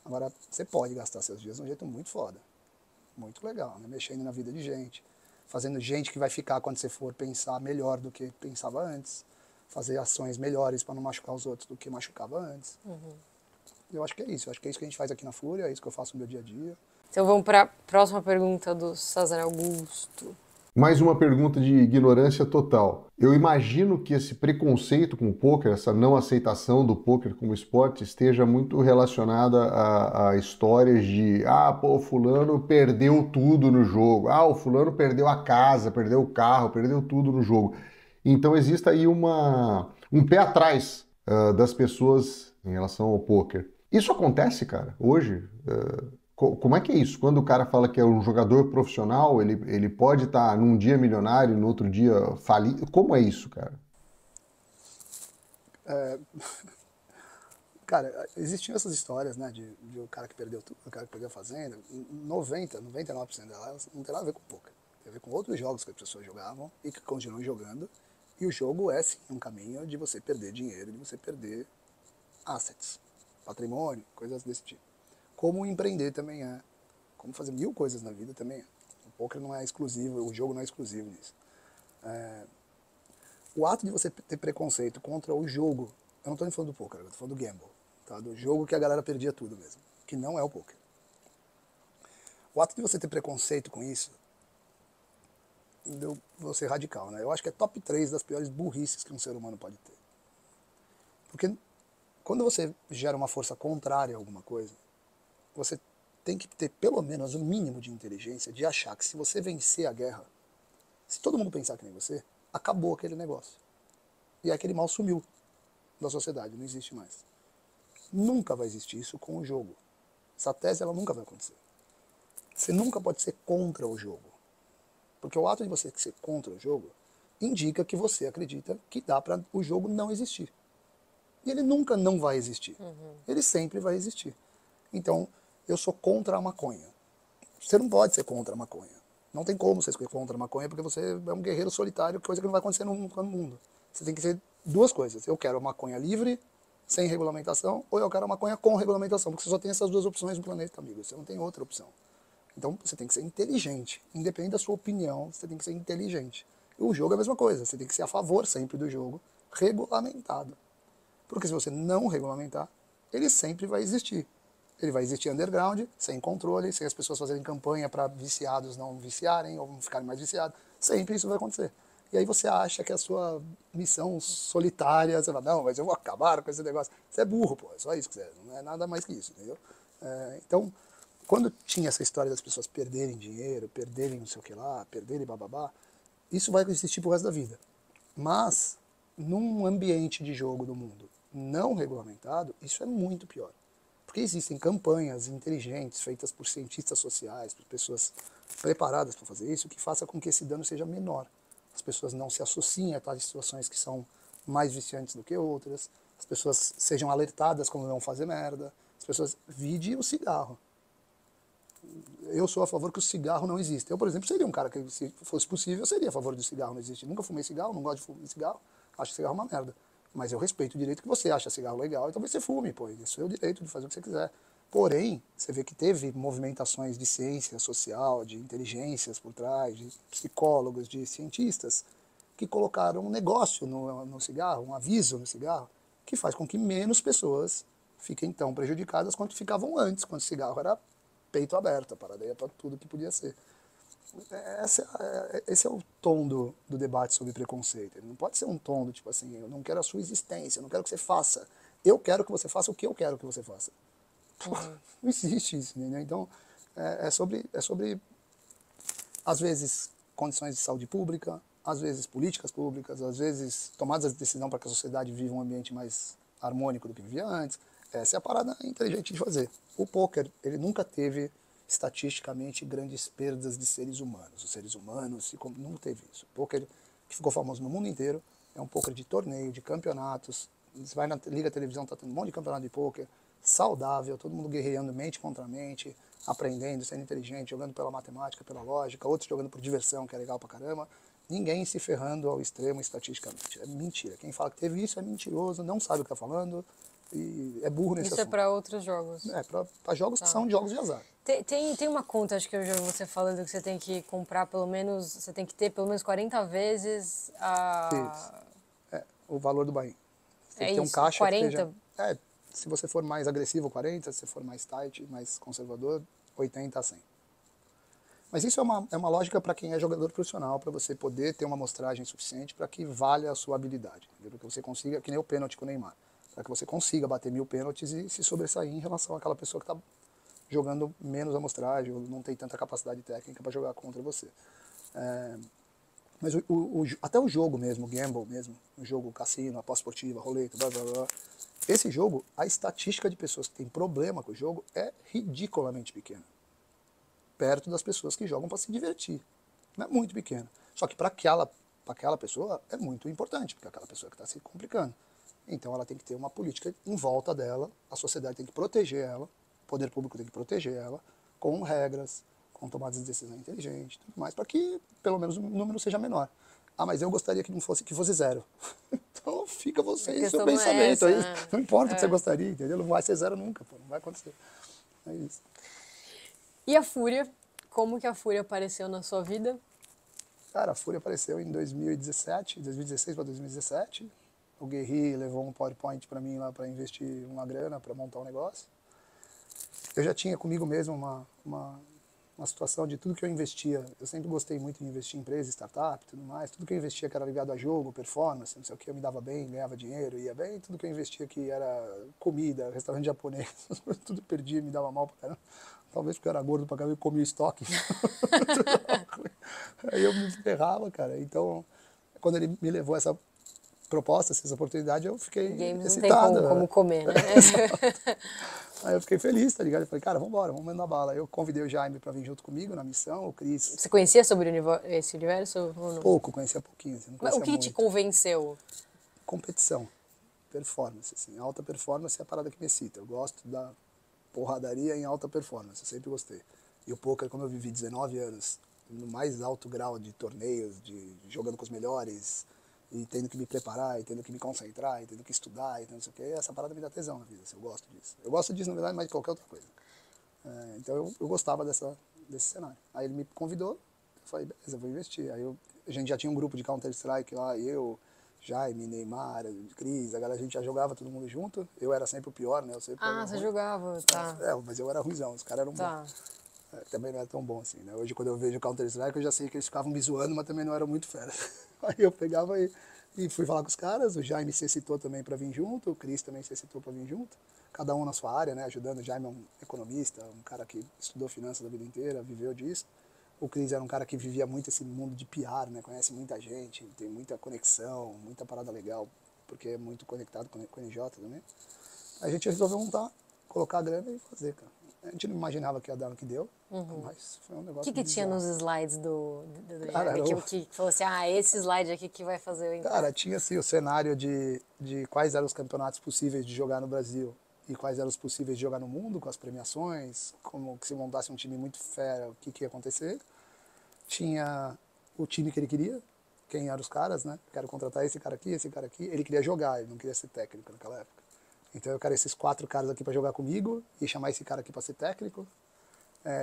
Agora, você pode gastar seus dias de um jeito muito foda, muito legal, né? Mexendo na vida de gente, fazendo gente que vai ficar quando você for pensar melhor do que pensava antes, fazer ações melhores para não machucar os outros do que machucava antes. Eu acho que é isso que a gente faz aqui na Fúria, é isso que eu faço no meu dia a dia. Então vamos para a próxima pergunta do César Augusto. Mais uma pergunta de ignorância total. Eu imagino que esse preconceito com o poker, essa não aceitação do poker como esporte, esteja muito relacionada a histórias de o fulano perdeu tudo no jogo, o fulano perdeu a casa, perdeu o carro, perdeu tudo no jogo. Então existe aí um pé atrás das pessoas em relação ao poker. Isso acontece, cara, hoje? Como é que é isso? Quando o cara fala que é um jogador profissional, ele pode estar num dia milionário, no outro dia falido? Como é isso, cara? Cara, existiam essas histórias, né, de o cara que perdeu tudo, o cara que perdeu a fazenda. 99% delas não tem nada a ver com poker. Tem a ver com outros jogos que as pessoas jogavam e que continuam jogando. E o jogo é, sim, um caminho de você perder dinheiro, de você perder assets, patrimônio, coisas desse tipo. Como empreender também é. Como fazer mil coisas na vida também é. O poker não é exclusivo, o jogo não é exclusivo nisso. O ato de você ter preconceito contra o jogo, eu não estou falando do poker, eu estou falando do gamble, tá? Do jogo que a galera perdia tudo mesmo, que não é o poker. O ato de você ter preconceito com isso, eu vou ser radical, né? Eu acho que é top 3 das piores burrices que um ser humano pode ter. Porque quando você gera uma força contrária a alguma coisa, você tem que ter pelo menos um mínimo de inteligência de achar que se você vencer a guerra, se todo mundo pensar que nem você, acabou aquele negócio. E aquele mal sumiu da sociedade, não existe mais. Nunca vai existir isso com o jogo. Essa tese ela nunca vai acontecer. Você nunca pode ser contra o jogo. Porque o ato de você ser contra o jogo indica que você acredita que dá para o jogo não existir. E ele nunca não vai existir. Ele sempre vai existir. Então, eu sou contra a maconha. Você não pode ser contra a maconha. Não tem como você ser contra a maconha, porque você é um guerreiro solitário, coisa que não vai acontecer no mundo. Você tem que ser duas coisas. Eu quero a maconha livre, sem regulamentação, ou eu quero a maconha com regulamentação, porque você só tem essas duas opções no planeta, amigo. Você não tem outra opção. Então, você tem que ser inteligente. Independente da sua opinião, você tem que ser inteligente. E o jogo é a mesma coisa. Você tem que ser a favor sempre do jogo, regulamentado. Porque se você não regulamentar, ele sempre vai existir. Ele vai existir underground, sem controle, sem as pessoas fazerem campanha para viciados não viciarem ou não ficarem mais viciados. Sempre isso vai acontecer. E aí você acha que a sua missão solitária, você fala, não, mas eu vou acabar com esse negócio. Você é burro, pô, é só isso que você é, não é nada mais que isso, entendeu? Então, quando tinha essa história das pessoas perderem dinheiro, perderem não sei o que lá, perderem bababá, isso vai existir pro resto da vida. Mas, num ambiente de jogo do mundo não regulamentado, isso é muito pior. Porque existem campanhas inteligentes, feitas por cientistas sociais, por pessoas preparadas para fazer isso, que faça com que esse dano seja menor. As pessoas não se associem a tais situações que são mais viciantes do que outras, as pessoas sejam alertadas quando não fazer merda, as pessoas vide o cigarro. Eu sou a favor que o cigarro não exista. Eu, por exemplo, seria um cara que, se fosse possível, eu seria a favor do cigarro não existir. Nunca fumei cigarro, não gosto de fumar cigarro, acho cigarro uma merda. Mas eu respeito o direito que você acha cigarro legal e talvez você fume, pô, isso é o direito de fazer o que você quiser. Porém, você vê que teve movimentações de ciência social, de inteligências por trás, de psicólogos, de cientistas, que colocaram um negócio no cigarro, um aviso no cigarro, que faz com que menos pessoas fiquem tão prejudicadas quanto ficavam antes, quando o cigarro era peito aberto, a parada ia para tudo que podia ser. Esse é o tom do debate sobre preconceito. Ele não pode ser um tom do tipo assim, eu não quero a sua existência, eu não quero que você faça. Eu quero que você faça o que eu quero que você faça. Não existe isso, né? Então, é sobre, às vezes, condições de saúde pública, às vezes políticas públicas, às vezes tomadas de decisão para que a sociedade viva um ambiente mais harmônico do que vivia antes. Essa é a parada inteligente de fazer. O poker, ele nunca teve estatisticamente grandes perdas de seres humanos. Os seres humanos não teve isso. O poker que ficou famoso no mundo inteiro é um poker de torneio, de campeonatos. Você vai na liga televisão, tá tendo um monte de campeonato de poker saudável, todo mundo guerreando mente contra mente, aprendendo, sendo inteligente, jogando pela matemática, pela lógica, outros jogando por diversão, que é legal pra caramba. Ninguém se ferrando ao extremo estatisticamente. É mentira. Quem fala que teve isso é mentiroso, não sabe o que está falando e é burro nesse assunto. Isso é para outros jogos. Para jogos que são jogos de azar. Tem uma conta, acho que eu já vi você falando que você tem que comprar pelo menos, você tem que ter pelo menos 40 vezes a... O valor do buy-in. Você tem que ter um isso, caixa 40? que seja... se você for mais agressivo, 40, se você for mais tight, mais conservador, 80 a 100. Mas isso é uma lógica para quem é jogador profissional, para você poder ter uma amostragem suficiente para que valha a sua habilidade. Para que você consiga, que nem o pênalti com o Neymar, para que você consiga bater 1000 pênaltis e se sobressair em relação àquela pessoa que está jogando menos amostragem ou não tem tanta capacidade técnica para jogar contra você. Mas até o jogo mesmo, o gamble mesmo, o jogo cassino, aposta esportiva, roleta, blá blá blá, esse jogo, a estatística de pessoas que têm problema com o jogo é ridiculamente pequena. Perto das pessoas que jogam para se divertir. Não é muito pequena. Só que para aquela pessoa é muito importante, porque é aquela pessoa que está se complicando. Então ela tem que ter uma política em volta dela, a sociedade tem que proteger ela, o poder público tem que proteger ela, com regras, com tomadas de decisão inteligentes, tudo mais, para que pelo menos o número seja menor. Ah, mas eu gostaria que fosse zero. Então fica você e seu pensamento aí. Não importa o que você gostaria, entendeu? Não vai ser zero nunca, pô, não vai acontecer. É isso. E a Fúria? Como que a Fúria apareceu na sua vida? Cara, a Fúria apareceu em 2016 para 2017. O Guerri levou um PowerPoint para mim lá para investir uma grana, para montar um negócio. Eu já tinha comigo mesmo uma situação de tudo que eu investia. Eu sempre gostei muito de investir em empresa, startup e tudo mais. Tudo que eu investia que era ligado a jogo, performance, não sei o que, eu me dava bem, ganhava dinheiro, ia bem. Tudo que eu investia que era comida, restaurante japonês, tudo perdia, me dava mal pra caramba. Talvez porque eu era gordo pra caramba e comia estoque. Aí eu me ferrava, cara. Então, quando ele me levou essa proposta, essa oportunidade, eu fiquei Games excitado. Não tem como comer, né? Aí eu fiquei feliz, tá ligado? Eu falei, cara, vambora, vamos mandar bala. Eu convidei o Jaime pra vir junto comigo na missão, o Cris. Você conhecia sobre esse universo ou não? Pouco, conhecia pouquinho, assim, não Mas o conhecia que te muito. convenceu? Competição, performance, assim. Alta performance é a parada que me excita. Eu gosto da porradaria em alta performance, eu sempre gostei. E o poker, como eu vivi 19 anos, no mais alto grau de torneios, de jogando com os melhores, e tendo que me preparar, e tendo que me concentrar, e tendo que estudar, e não sei o quê, essa parada me dá tesão na vida, assim, eu gosto disso. Eu gosto disso, na verdade, mais de qualquer outra coisa. Então eu gostava desse cenário. Aí ele me convidou, eu falei, beleza, vou investir. Aí a gente já tinha um grupo de Counter-Strike lá, eu, Jaime, Neymar, Cris, a gente já jogava todo mundo junto. Eu era sempre o pior, né? Eu sempre era Você ruim. jogava, tá. Mas eu era ruimzão, os caras eram bons. Também não era tão bom assim, né? Hoje, quando eu vejo Counter-Strike, eu já sei que eles ficavam me zoando, mas também não eram muito fera. Aí eu pegava e fui falar com os caras, o Jaime se excitou também para vir junto, o Cris também se excitou para vir junto, cada um na sua área, né? Ajudando. O Jaime é um economista, um cara que estudou finanças da vida inteira, viveu disso. O Cris era um cara que vivia muito esse mundo de PR, né? Conhece muita gente, tem muita conexão, muita parada legal, porque é muito conectado com o NJ também. A gente resolveu montar, colocar a grana e fazer, cara. A gente não imaginava que ia dar no que deu, mas foi um negócio. O que tinha nos slides do Cara, Jaime que falou assim, esse slide aqui que vai fazer o impacto? Cara, tinha assim o cenário de quais eram os campeonatos possíveis de jogar no Brasil e quais eram os possíveis de jogar no mundo, com as premiações, como que se montasse um time muito fera, o que ia acontecer. Tinha o time que ele queria, quem eram os caras, né? Quero contratar esse cara aqui, esse cara aqui. Ele queria jogar, ele não queria ser técnico naquela época. Então eu quero esses 4 caras aqui para jogar comigo e chamar esse cara aqui para ser técnico.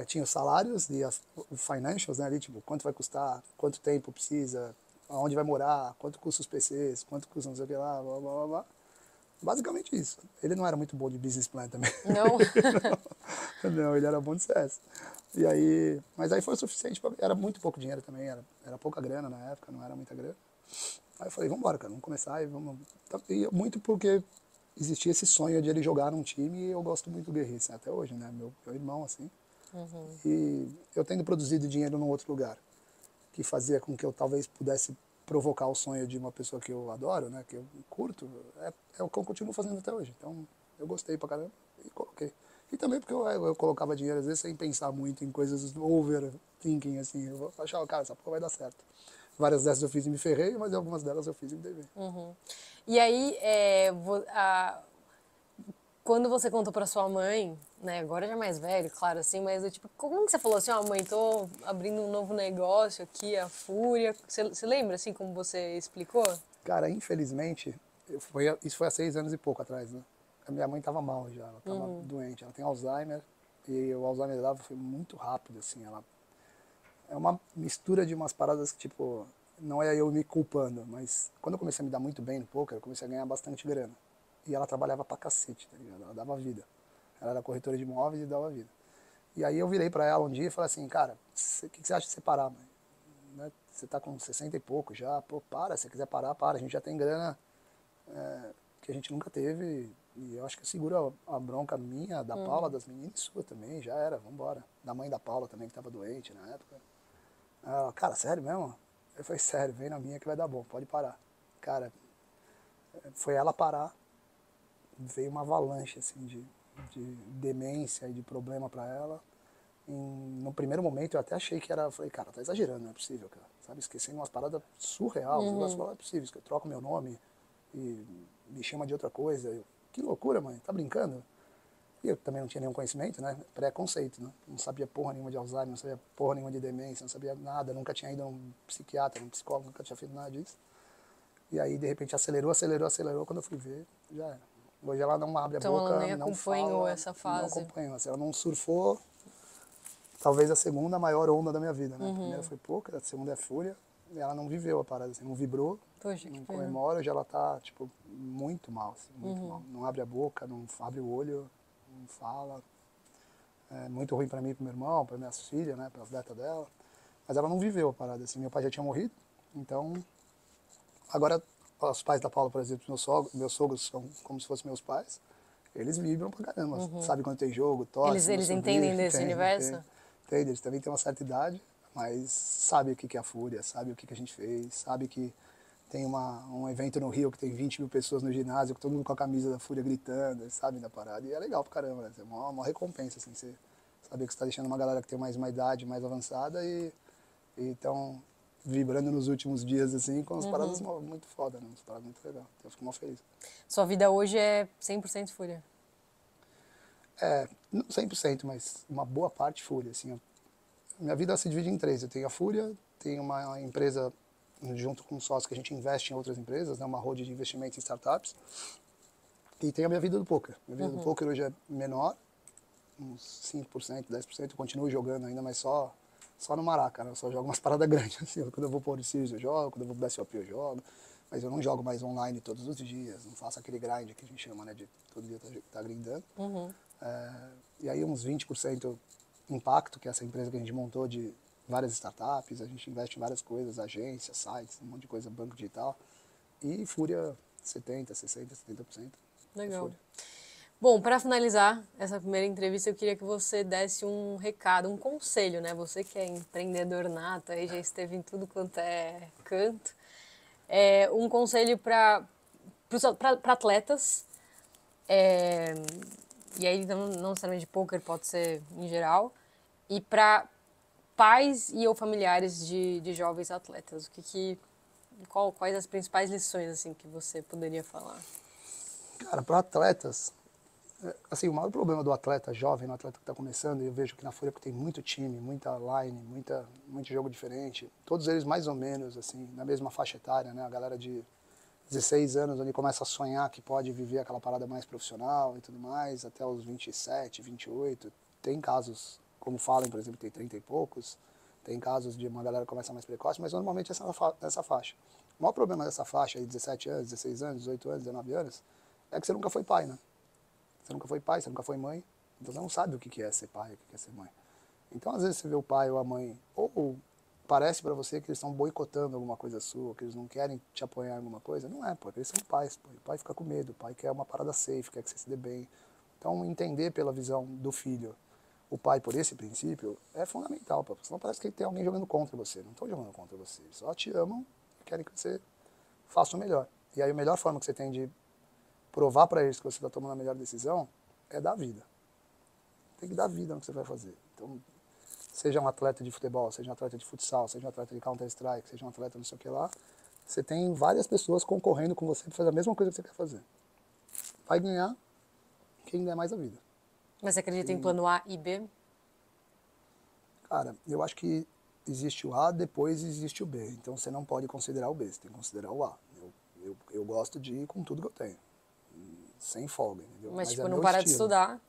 Tinha os salários e os financials, né, ali, tipo, quanto vai custar, quanto tempo precisa, aonde vai morar, quanto custa os PCs, quanto custa não sei o que lá, blá, blá, blá, blá. Basicamente isso. Ele não era muito bom de business plan também. Não? Não, ele era bom de CS. E aí, mas aí foi o suficiente, era muito pouco dinheiro também, era pouca grana na época, não era muita grana. Aí eu falei, vambora, cara, vamos começar e vamos... E muito porque existia esse sonho de ele jogar num time e eu gosto muito do Guerreiro, assim, até hoje, né, meu irmão, assim. E eu tendo produzido dinheiro num outro lugar, que fazia com que eu talvez pudesse provocar o sonho de uma pessoa que eu adoro, né, que eu curto, é o que eu continuo fazendo até hoje. Então, eu gostei pra caramba e coloquei. E também porque eu colocava dinheiro, às vezes, sem pensar muito em coisas overthinking, assim. Eu achava, cara, essa porra vai dar certo. Várias dessas eu fiz e me ferrei, mas algumas delas eu fiz e me dei bem. E aí, quando você contou pra sua mãe, né, agora já é mais velho, claro, assim, mas tipo, como que você falou assim, mãe, tô abrindo um novo negócio aqui, a Fúria, você lembra, assim, como você explicou? Cara, infelizmente, isso foi há 6 anos e pouco atrás, né? A minha mãe tava mal já, ela tava doente, ela tem Alzheimer, e o Alzheimer dela foi muito rápido, assim, ela... É uma mistura de umas paradas que, tipo, não é eu me culpando, mas quando eu comecei a me dar muito bem no poker, eu comecei a ganhar bastante grana. E ela trabalhava pra cacete, tá ligado? Ela dava vida. Ela era corretora de imóveis e dava vida. E aí eu virei pra ela um dia e falei assim, cara, o que você acha de você parar, mãe? Né? Você tá com 60 e pouco já, pô, para, se você quiser parar, para. A gente já tem grana que a gente nunca teve. E eu acho que segura a bronca minha, da Paula, das meninas, sua também, já era, vambora. Da mãe da Paula também, que tava doente na época. Ela, cara, sério mesmo? Eu falei, sério, vem na minha que vai dar bom, pode parar. Cara, foi ela parar, veio uma avalanche, assim, de demência e de problema pra ela. No primeiro momento eu até achei que era, falei, cara, tá exagerando, não é possível, cara. Sabe, esquecendo umas paradas surreal, os negócios, não é possível, que eu troco meu nome e me chama de outra coisa. Eu, que loucura, mãe, tá brincando? E eu também não tinha nenhum conhecimento, né, preconceito, né, não sabia porra nenhuma de Alzheimer, não sabia porra nenhuma de demência, não sabia nada, nunca tinha ido a um psiquiatra, um psicólogo, nunca tinha feito nada disso. E aí, de repente, acelerou, quando eu fui ver, já era. Hoje ela não abre a boca, Então ela nem não acompanhou fala, essa fase. não acompanhou, assim, ela não surfou, talvez a segunda maior onda da minha vida, né? A primeira foi pouca, a segunda é Fúria, e ela não viveu a parada, assim, não vibrou, Poxa, não que pena. comemora, hoje ela tá, tipo, muito mal, assim, muito mal. Não abre a boca, não abre o olho, não fala. É muito ruim pra mim, pro meu irmão, pra minhas filhas, né, pras netas dela. Mas ela não viveu a parada, assim, meu pai já tinha morrido, então... Agora, os pais da Paula, por exemplo, meus sogros são como se fossem meus pais, eles vibram pra caramba, sabe quando tem jogo, torce. Eles entendem desse universo? Entende, eles também têm uma certa idade, mas sabe o que é a Fúria, sabe o que a gente fez, sabe que tem um evento no Rio que tem 20 mil pessoas no ginásio, todo mundo com a camisa da Fúria gritando, sabe, da parada. E é legal pra caramba, né? É uma recompensa, assim, você saber que você tá deixando uma galera que tem mais uma idade mais avançada e estão vibrando nos últimos dias, assim, com as paradas muito foda, né? Umas paradas muito legais. Então eu fico mal feliz. Sua vida hoje é 100% Fúria? Não 100%, mas uma boa parte Fúria, assim. Minha vida se divide em três. Eu tenho a Fúria, tenho uma empresa junto com um sócio que a gente investe em outras empresas, né, uma roda de investimentos em startups. E tem a minha vida do poker. Minha vida do poker hoje é menor, uns 5%, 10%. Eu continuo jogando ainda, mas só no Maraca, né? Eu só jogo umas paradas grandes. Assim, quando eu vou para o Series eu jogo, quando eu vou para o BSOP eu jogo. Mas eu não jogo mais online todos os dias, não faço aquele grind que a gente chama, né, de todo dia tá grindando. E aí uns 20% Impacto, que é essa empresa que a gente montou de várias startups, a gente investe em várias coisas, agências, sites, um monte de coisa, banco digital. E Fúria 70%, 60%, 70%. Legal. Bom, para finalizar essa primeira entrevista, eu queria que você desse um recado, um conselho, né? Você que é empreendedor nato, aí já esteve em tudo quanto é canto. Um conselho para atletas, e aí não necessariamente de poker, pode ser em geral, e para pais e ou familiares de jovens atletas. Quais as principais lições assim que você poderia falar? Cara, para atletas, assim, o maior problema do atleta jovem, do atleta que está começando, e eu vejo que na Fúria tem muito time, muita line, muito jogo diferente, todos eles mais ou menos, assim, na mesma faixa etária, né? A galera de 16 anos, onde começa a sonhar que pode viver aquela parada mais profissional e tudo mais, até os 27, 28. Tem casos, como Fallen, por exemplo, tem 30 e poucos. Tem casos de uma galera que começa mais precoce, mas normalmente é essa faixa. O maior problema dessa faixa aí, 17 anos, 16 anos, 18 anos, 19 anos, é que você nunca foi pai, né? Você nunca foi pai, você nunca foi mãe, então você não sabe o que é ser pai, o que é ser mãe. Então, às vezes, você vê o pai ou a mãe, ou parece para você que eles estão boicotando alguma coisa sua, que eles não querem te apoiar em alguma coisa. Não é, pô, eles são pais, pô. O pai fica com medo, o pai quer uma parada safe, quer que você se dê bem. Então, entender pela visão do filho o pai por esse princípio é fundamental, pô. Senão parece que tem alguém jogando contra você. Não estão jogando contra você, eles só te amam e querem que você faça o melhor. E aí a melhor forma que você tem de provar para eles que você está tomando a melhor decisão é dar vida. Tem que dar vida no que você vai fazer. Então, seja um atleta de futebol, seja um atleta de futsal, seja um atleta de Counter-Strike, seja um atleta não sei o que lá, você tem várias pessoas concorrendo com você para fazer a mesma coisa que você quer fazer. Vai ganhar quem der mais a vida. Mas você acredita em plano A e B? Cara, eu acho que existe o A, depois existe o B. Então você não pode considerar o B, você tem que considerar o A. Eu gosto de ir com tudo que eu tenho, sem folga, entendeu? Mas tipo, é não meu parar de estilo. estudar.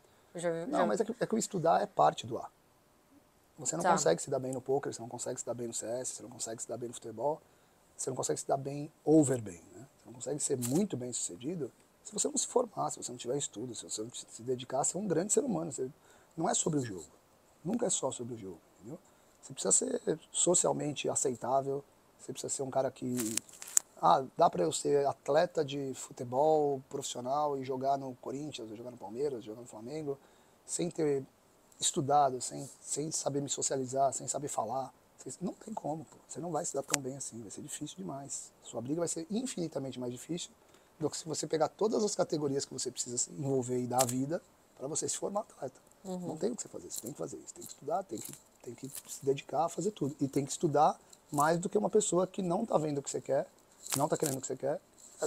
Não, mas é que o estudar é parte do A. Você não Tá. consegue se dar bem no poker, você não consegue se dar bem no CS, você não consegue se dar bem no futebol, você não consegue se dar bem bem, né? Você não consegue ser muito bem sucedido se você não se formar, se você não tiver estudo, se você não se dedicar a ser um grande ser humano. Não é sobre o jogo. Nunca é só sobre o jogo, entendeu? Você precisa ser socialmente aceitável, você precisa ser um cara que... dá pra eu ser atleta de futebol profissional e jogar no Corinthians, ou jogar no Palmeiras, jogar no Flamengo, sem ter estudado, sem saber me socializar, sem saber falar. Não tem como, pô. Você não vai se dar tão bem assim, vai ser difícil demais. Sua briga vai ser infinitamente mais difícil do que se você pegar todas as categorias que você precisa se envolver e dar vida para você se formar atleta. Não tem o que você fazer, você tem que fazer isso. Tem que estudar, tem que se dedicar a fazer tudo. E tem que estudar mais do que uma pessoa que não está vendo o que você quer, não está querendo o que você quer,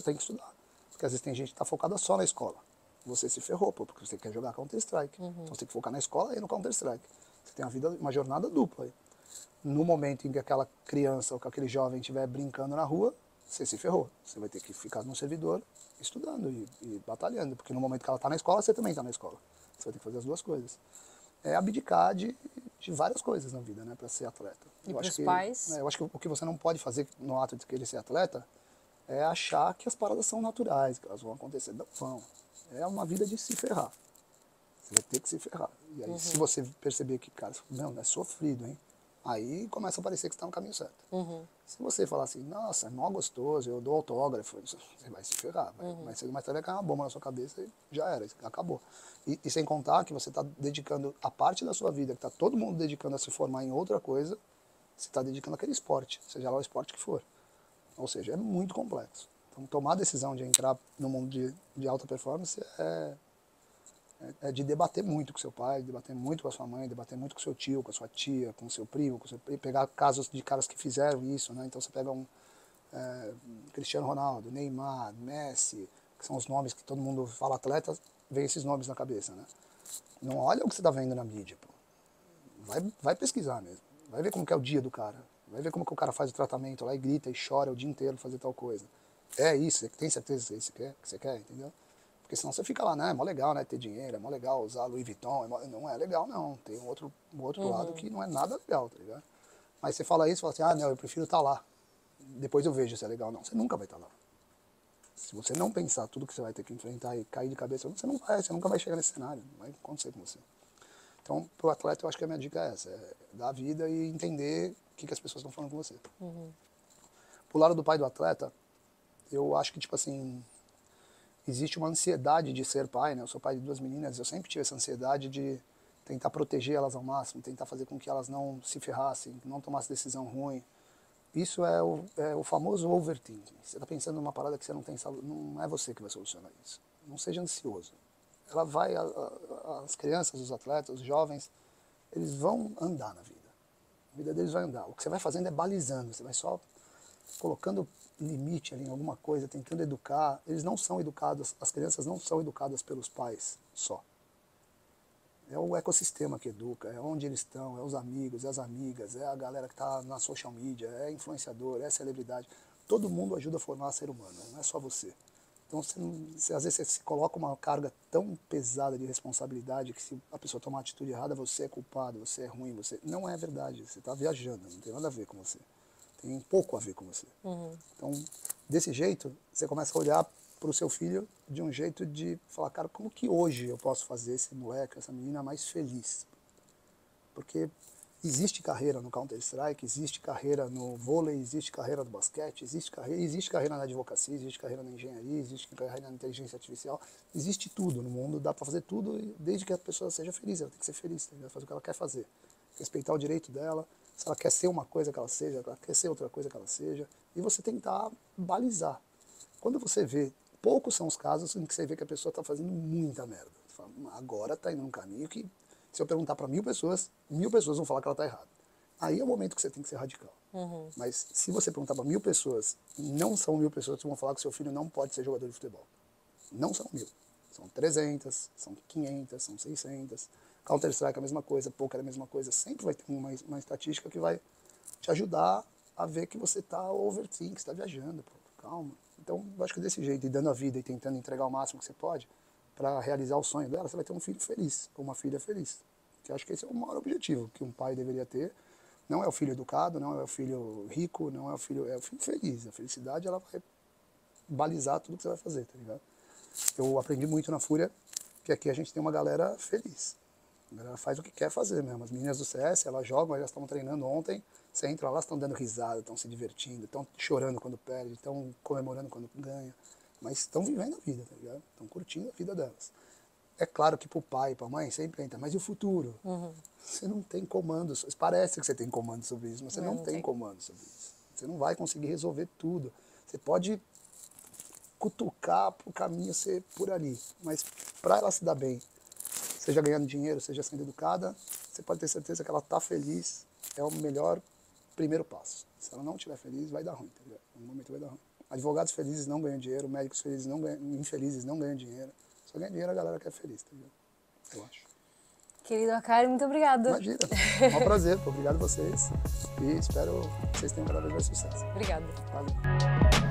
tem que estudar. Porque às vezes tem gente que está focada só na escola. Você se ferrou, pô, porque você quer jogar Counter-Strike. Então você tem que focar na escola e no Counter-Strike. Você tem uma jornada dupla aí. No momento em que aquela criança ou que aquele jovem estiver brincando na rua, você se ferrou. Você vai ter que ficar no servidor estudando e batalhando. Porque no momento que ela está na escola, você também está na escola. Você vai ter que fazer as duas coisas. É abdicar de várias coisas na vida, né, para ser atleta. E para os pais? Eu acho que o que você não pode fazer no ato de querer ser atleta é achar que as paradas são naturais, que elas vão acontecer. Não vão. É uma vida de se ferrar. Você vai ter que se ferrar. E aí, se você perceber que, cara, não, é sofrido, hein? Aí começa a parecer que você está no caminho certo. Se você falar assim, nossa, é mó gostoso, eu dou autógrafo, você vai se ferrar. Mas cedo ou mais tarde vai cair uma bomba na sua cabeça e já era, acabou. E sem contar que você está dedicando a parte da sua vida, que está todo mundo dedicando a se formar em outra coisa, você está dedicando àquele esporte, seja lá o esporte que for. Ou seja, é muito complexo. Então, tomar a decisão de entrar no mundo de alta performance é de debater muito com seu pai, debater muito com a sua mãe, debater muito com seu tio, com a sua tia, com o seu primo, pegar casos de caras que fizeram isso, né? Então você pega Cristiano Ronaldo, Neymar, Messi, que são os nomes que todo mundo fala atleta, vem esses nomes na cabeça, né? Não olha o que você está vendo na mídia, pô. Vai pesquisar mesmo, vai ver como que é o dia do cara, vai ver como que o cara faz o tratamento lá e grita e chora o dia inteiro pra fazer tal coisa. É isso, você tem certeza que é isso que você quer, entendeu? Porque senão você fica lá, né? É mó legal, né? Ter dinheiro, é mó legal usar Louis Vuitton. Não é legal, não. Tem um outro lado que não é nada legal, tá ligado? Mas você fala isso, fala assim, não, eu prefiro estar lá. Depois eu vejo se é legal. Não, você nunca vai estar lá. Se você não pensar tudo que você vai ter que enfrentar e cair de cabeça, você nunca vai chegar nesse cenário. Não vai acontecer com você. Então, pro atleta, eu acho que a minha dica é essa. É dar a vida e entender o que as pessoas estão falando com você. Pro lado do pai do atleta, eu acho que, tipo assim, existe uma ansiedade de ser pai, né? Eu sou pai de 2 meninas, eu sempre tive essa ansiedade de tentar proteger elas ao máximo, tentar fazer com que elas não se ferrassem, não tomassem decisão ruim. Isso é o famoso overthinking. Você está pensando numa parada que você não tem saúde, não é você que vai solucionar isso. Não seja ansioso. Ela vai, as crianças, os atletas, os jovens, eles vão andar na vida. A vida deles vai andar. O que você vai fazendo é balizando, você vai só colocando limite ali em alguma coisa, tentando educar. Eles não são educados, as crianças não são educadas pelos pais só. É o ecossistema que educa, é onde eles estão, é os amigos, é as amigas, é a galera que está na social media, é influenciador, é celebridade. Todo mundo ajuda a formar ser humano, não é só você. Então, às vezes você se coloca uma carga tão pesada de responsabilidade que se a pessoa tomar uma atitude errada, você é culpado, você é ruim, você... Não é verdade, você está viajando, não tem nada a ver com você. Tem pouco a ver com você. Então, desse jeito, você começa a olhar para o seu filho de um jeito de falar, cara, como que hoje eu posso fazer esse moleque, essa menina mais feliz? Porque existe carreira no Counter-Strike, existe carreira no vôlei, existe carreira no basquete, existe carreira na advocacia, existe carreira na engenharia, existe carreira na inteligência artificial, existe tudo no mundo, dá para fazer tudo desde que a pessoa seja feliz, ela tem que ser feliz, tem que fazer o que ela quer fazer, respeitar o direito dela, se ela quer ser uma coisa que ela seja, se ela quer ser outra coisa que ela seja, e você tentar balizar. Quando você vê, poucos são os casos em que você vê que a pessoa está fazendo muita merda. Você fala, agora está indo num caminho que, se eu perguntar para 1000 pessoas vão falar que ela está errada. Aí é o momento que você tem que ser radical. Mas se você perguntar para 1000 pessoas, não são 1000 pessoas que vão falar que seu filho não pode ser jogador de futebol. Não são 1000. São 300, são 500, são 600. Counter-Strike é a mesma coisa, poker é a mesma coisa. Sempre vai ter uma estatística que vai te ajudar a ver que você está overthinking, que você está viajando. Pô, calma. Então, eu acho que desse jeito, e dando a vida e tentando entregar o máximo que você pode para realizar o sonho dela, você vai ter um filho feliz, ou uma filha feliz. Que eu acho que esse é o maior objetivo que um pai deveria ter. Não é o filho educado, não é o filho rico, não é o filho feliz. A felicidade, ela vai balizar tudo que você vai fazer, tá ligado? Eu aprendi muito na Fúria que aqui a gente tem uma galera feliz. A galera faz o que quer fazer mesmo. As meninas do CS, elas jogam, elas estão treinando ontem. Você entra lá, elas estão dando risada, estão se divertindo, estão chorando quando perde, estão comemorando quando ganha. Mas estão vivendo a vida, tá ligado? Estão curtindo a vida delas. É claro que pro pai e pra mãe sempre entra, mas e o futuro? Você não tem comando. Parece que você tem comando sobre isso, mas você não tem comando sobre isso. Você não vai conseguir resolver tudo. Você pode cutucar pro caminho ser por ali, mas para ela se dar bem, seja ganhando dinheiro, seja sendo educada, você pode ter certeza que ela tá feliz, é o melhor primeiro passo. Se ela não estiver feliz, vai dar ruim, tá ligado? No momento vai dar ruim. Advogados felizes não ganham dinheiro, médicos felizes infelizes não ganham dinheiro. Só ganha dinheiro a galera que é feliz, tá ligado? Eu acho. Querido Akari, muito obrigada. Imagina, é um prazer, obrigado a vocês. E espero que vocês tenham cada vez mais sucesso. Obrigada. Valeu.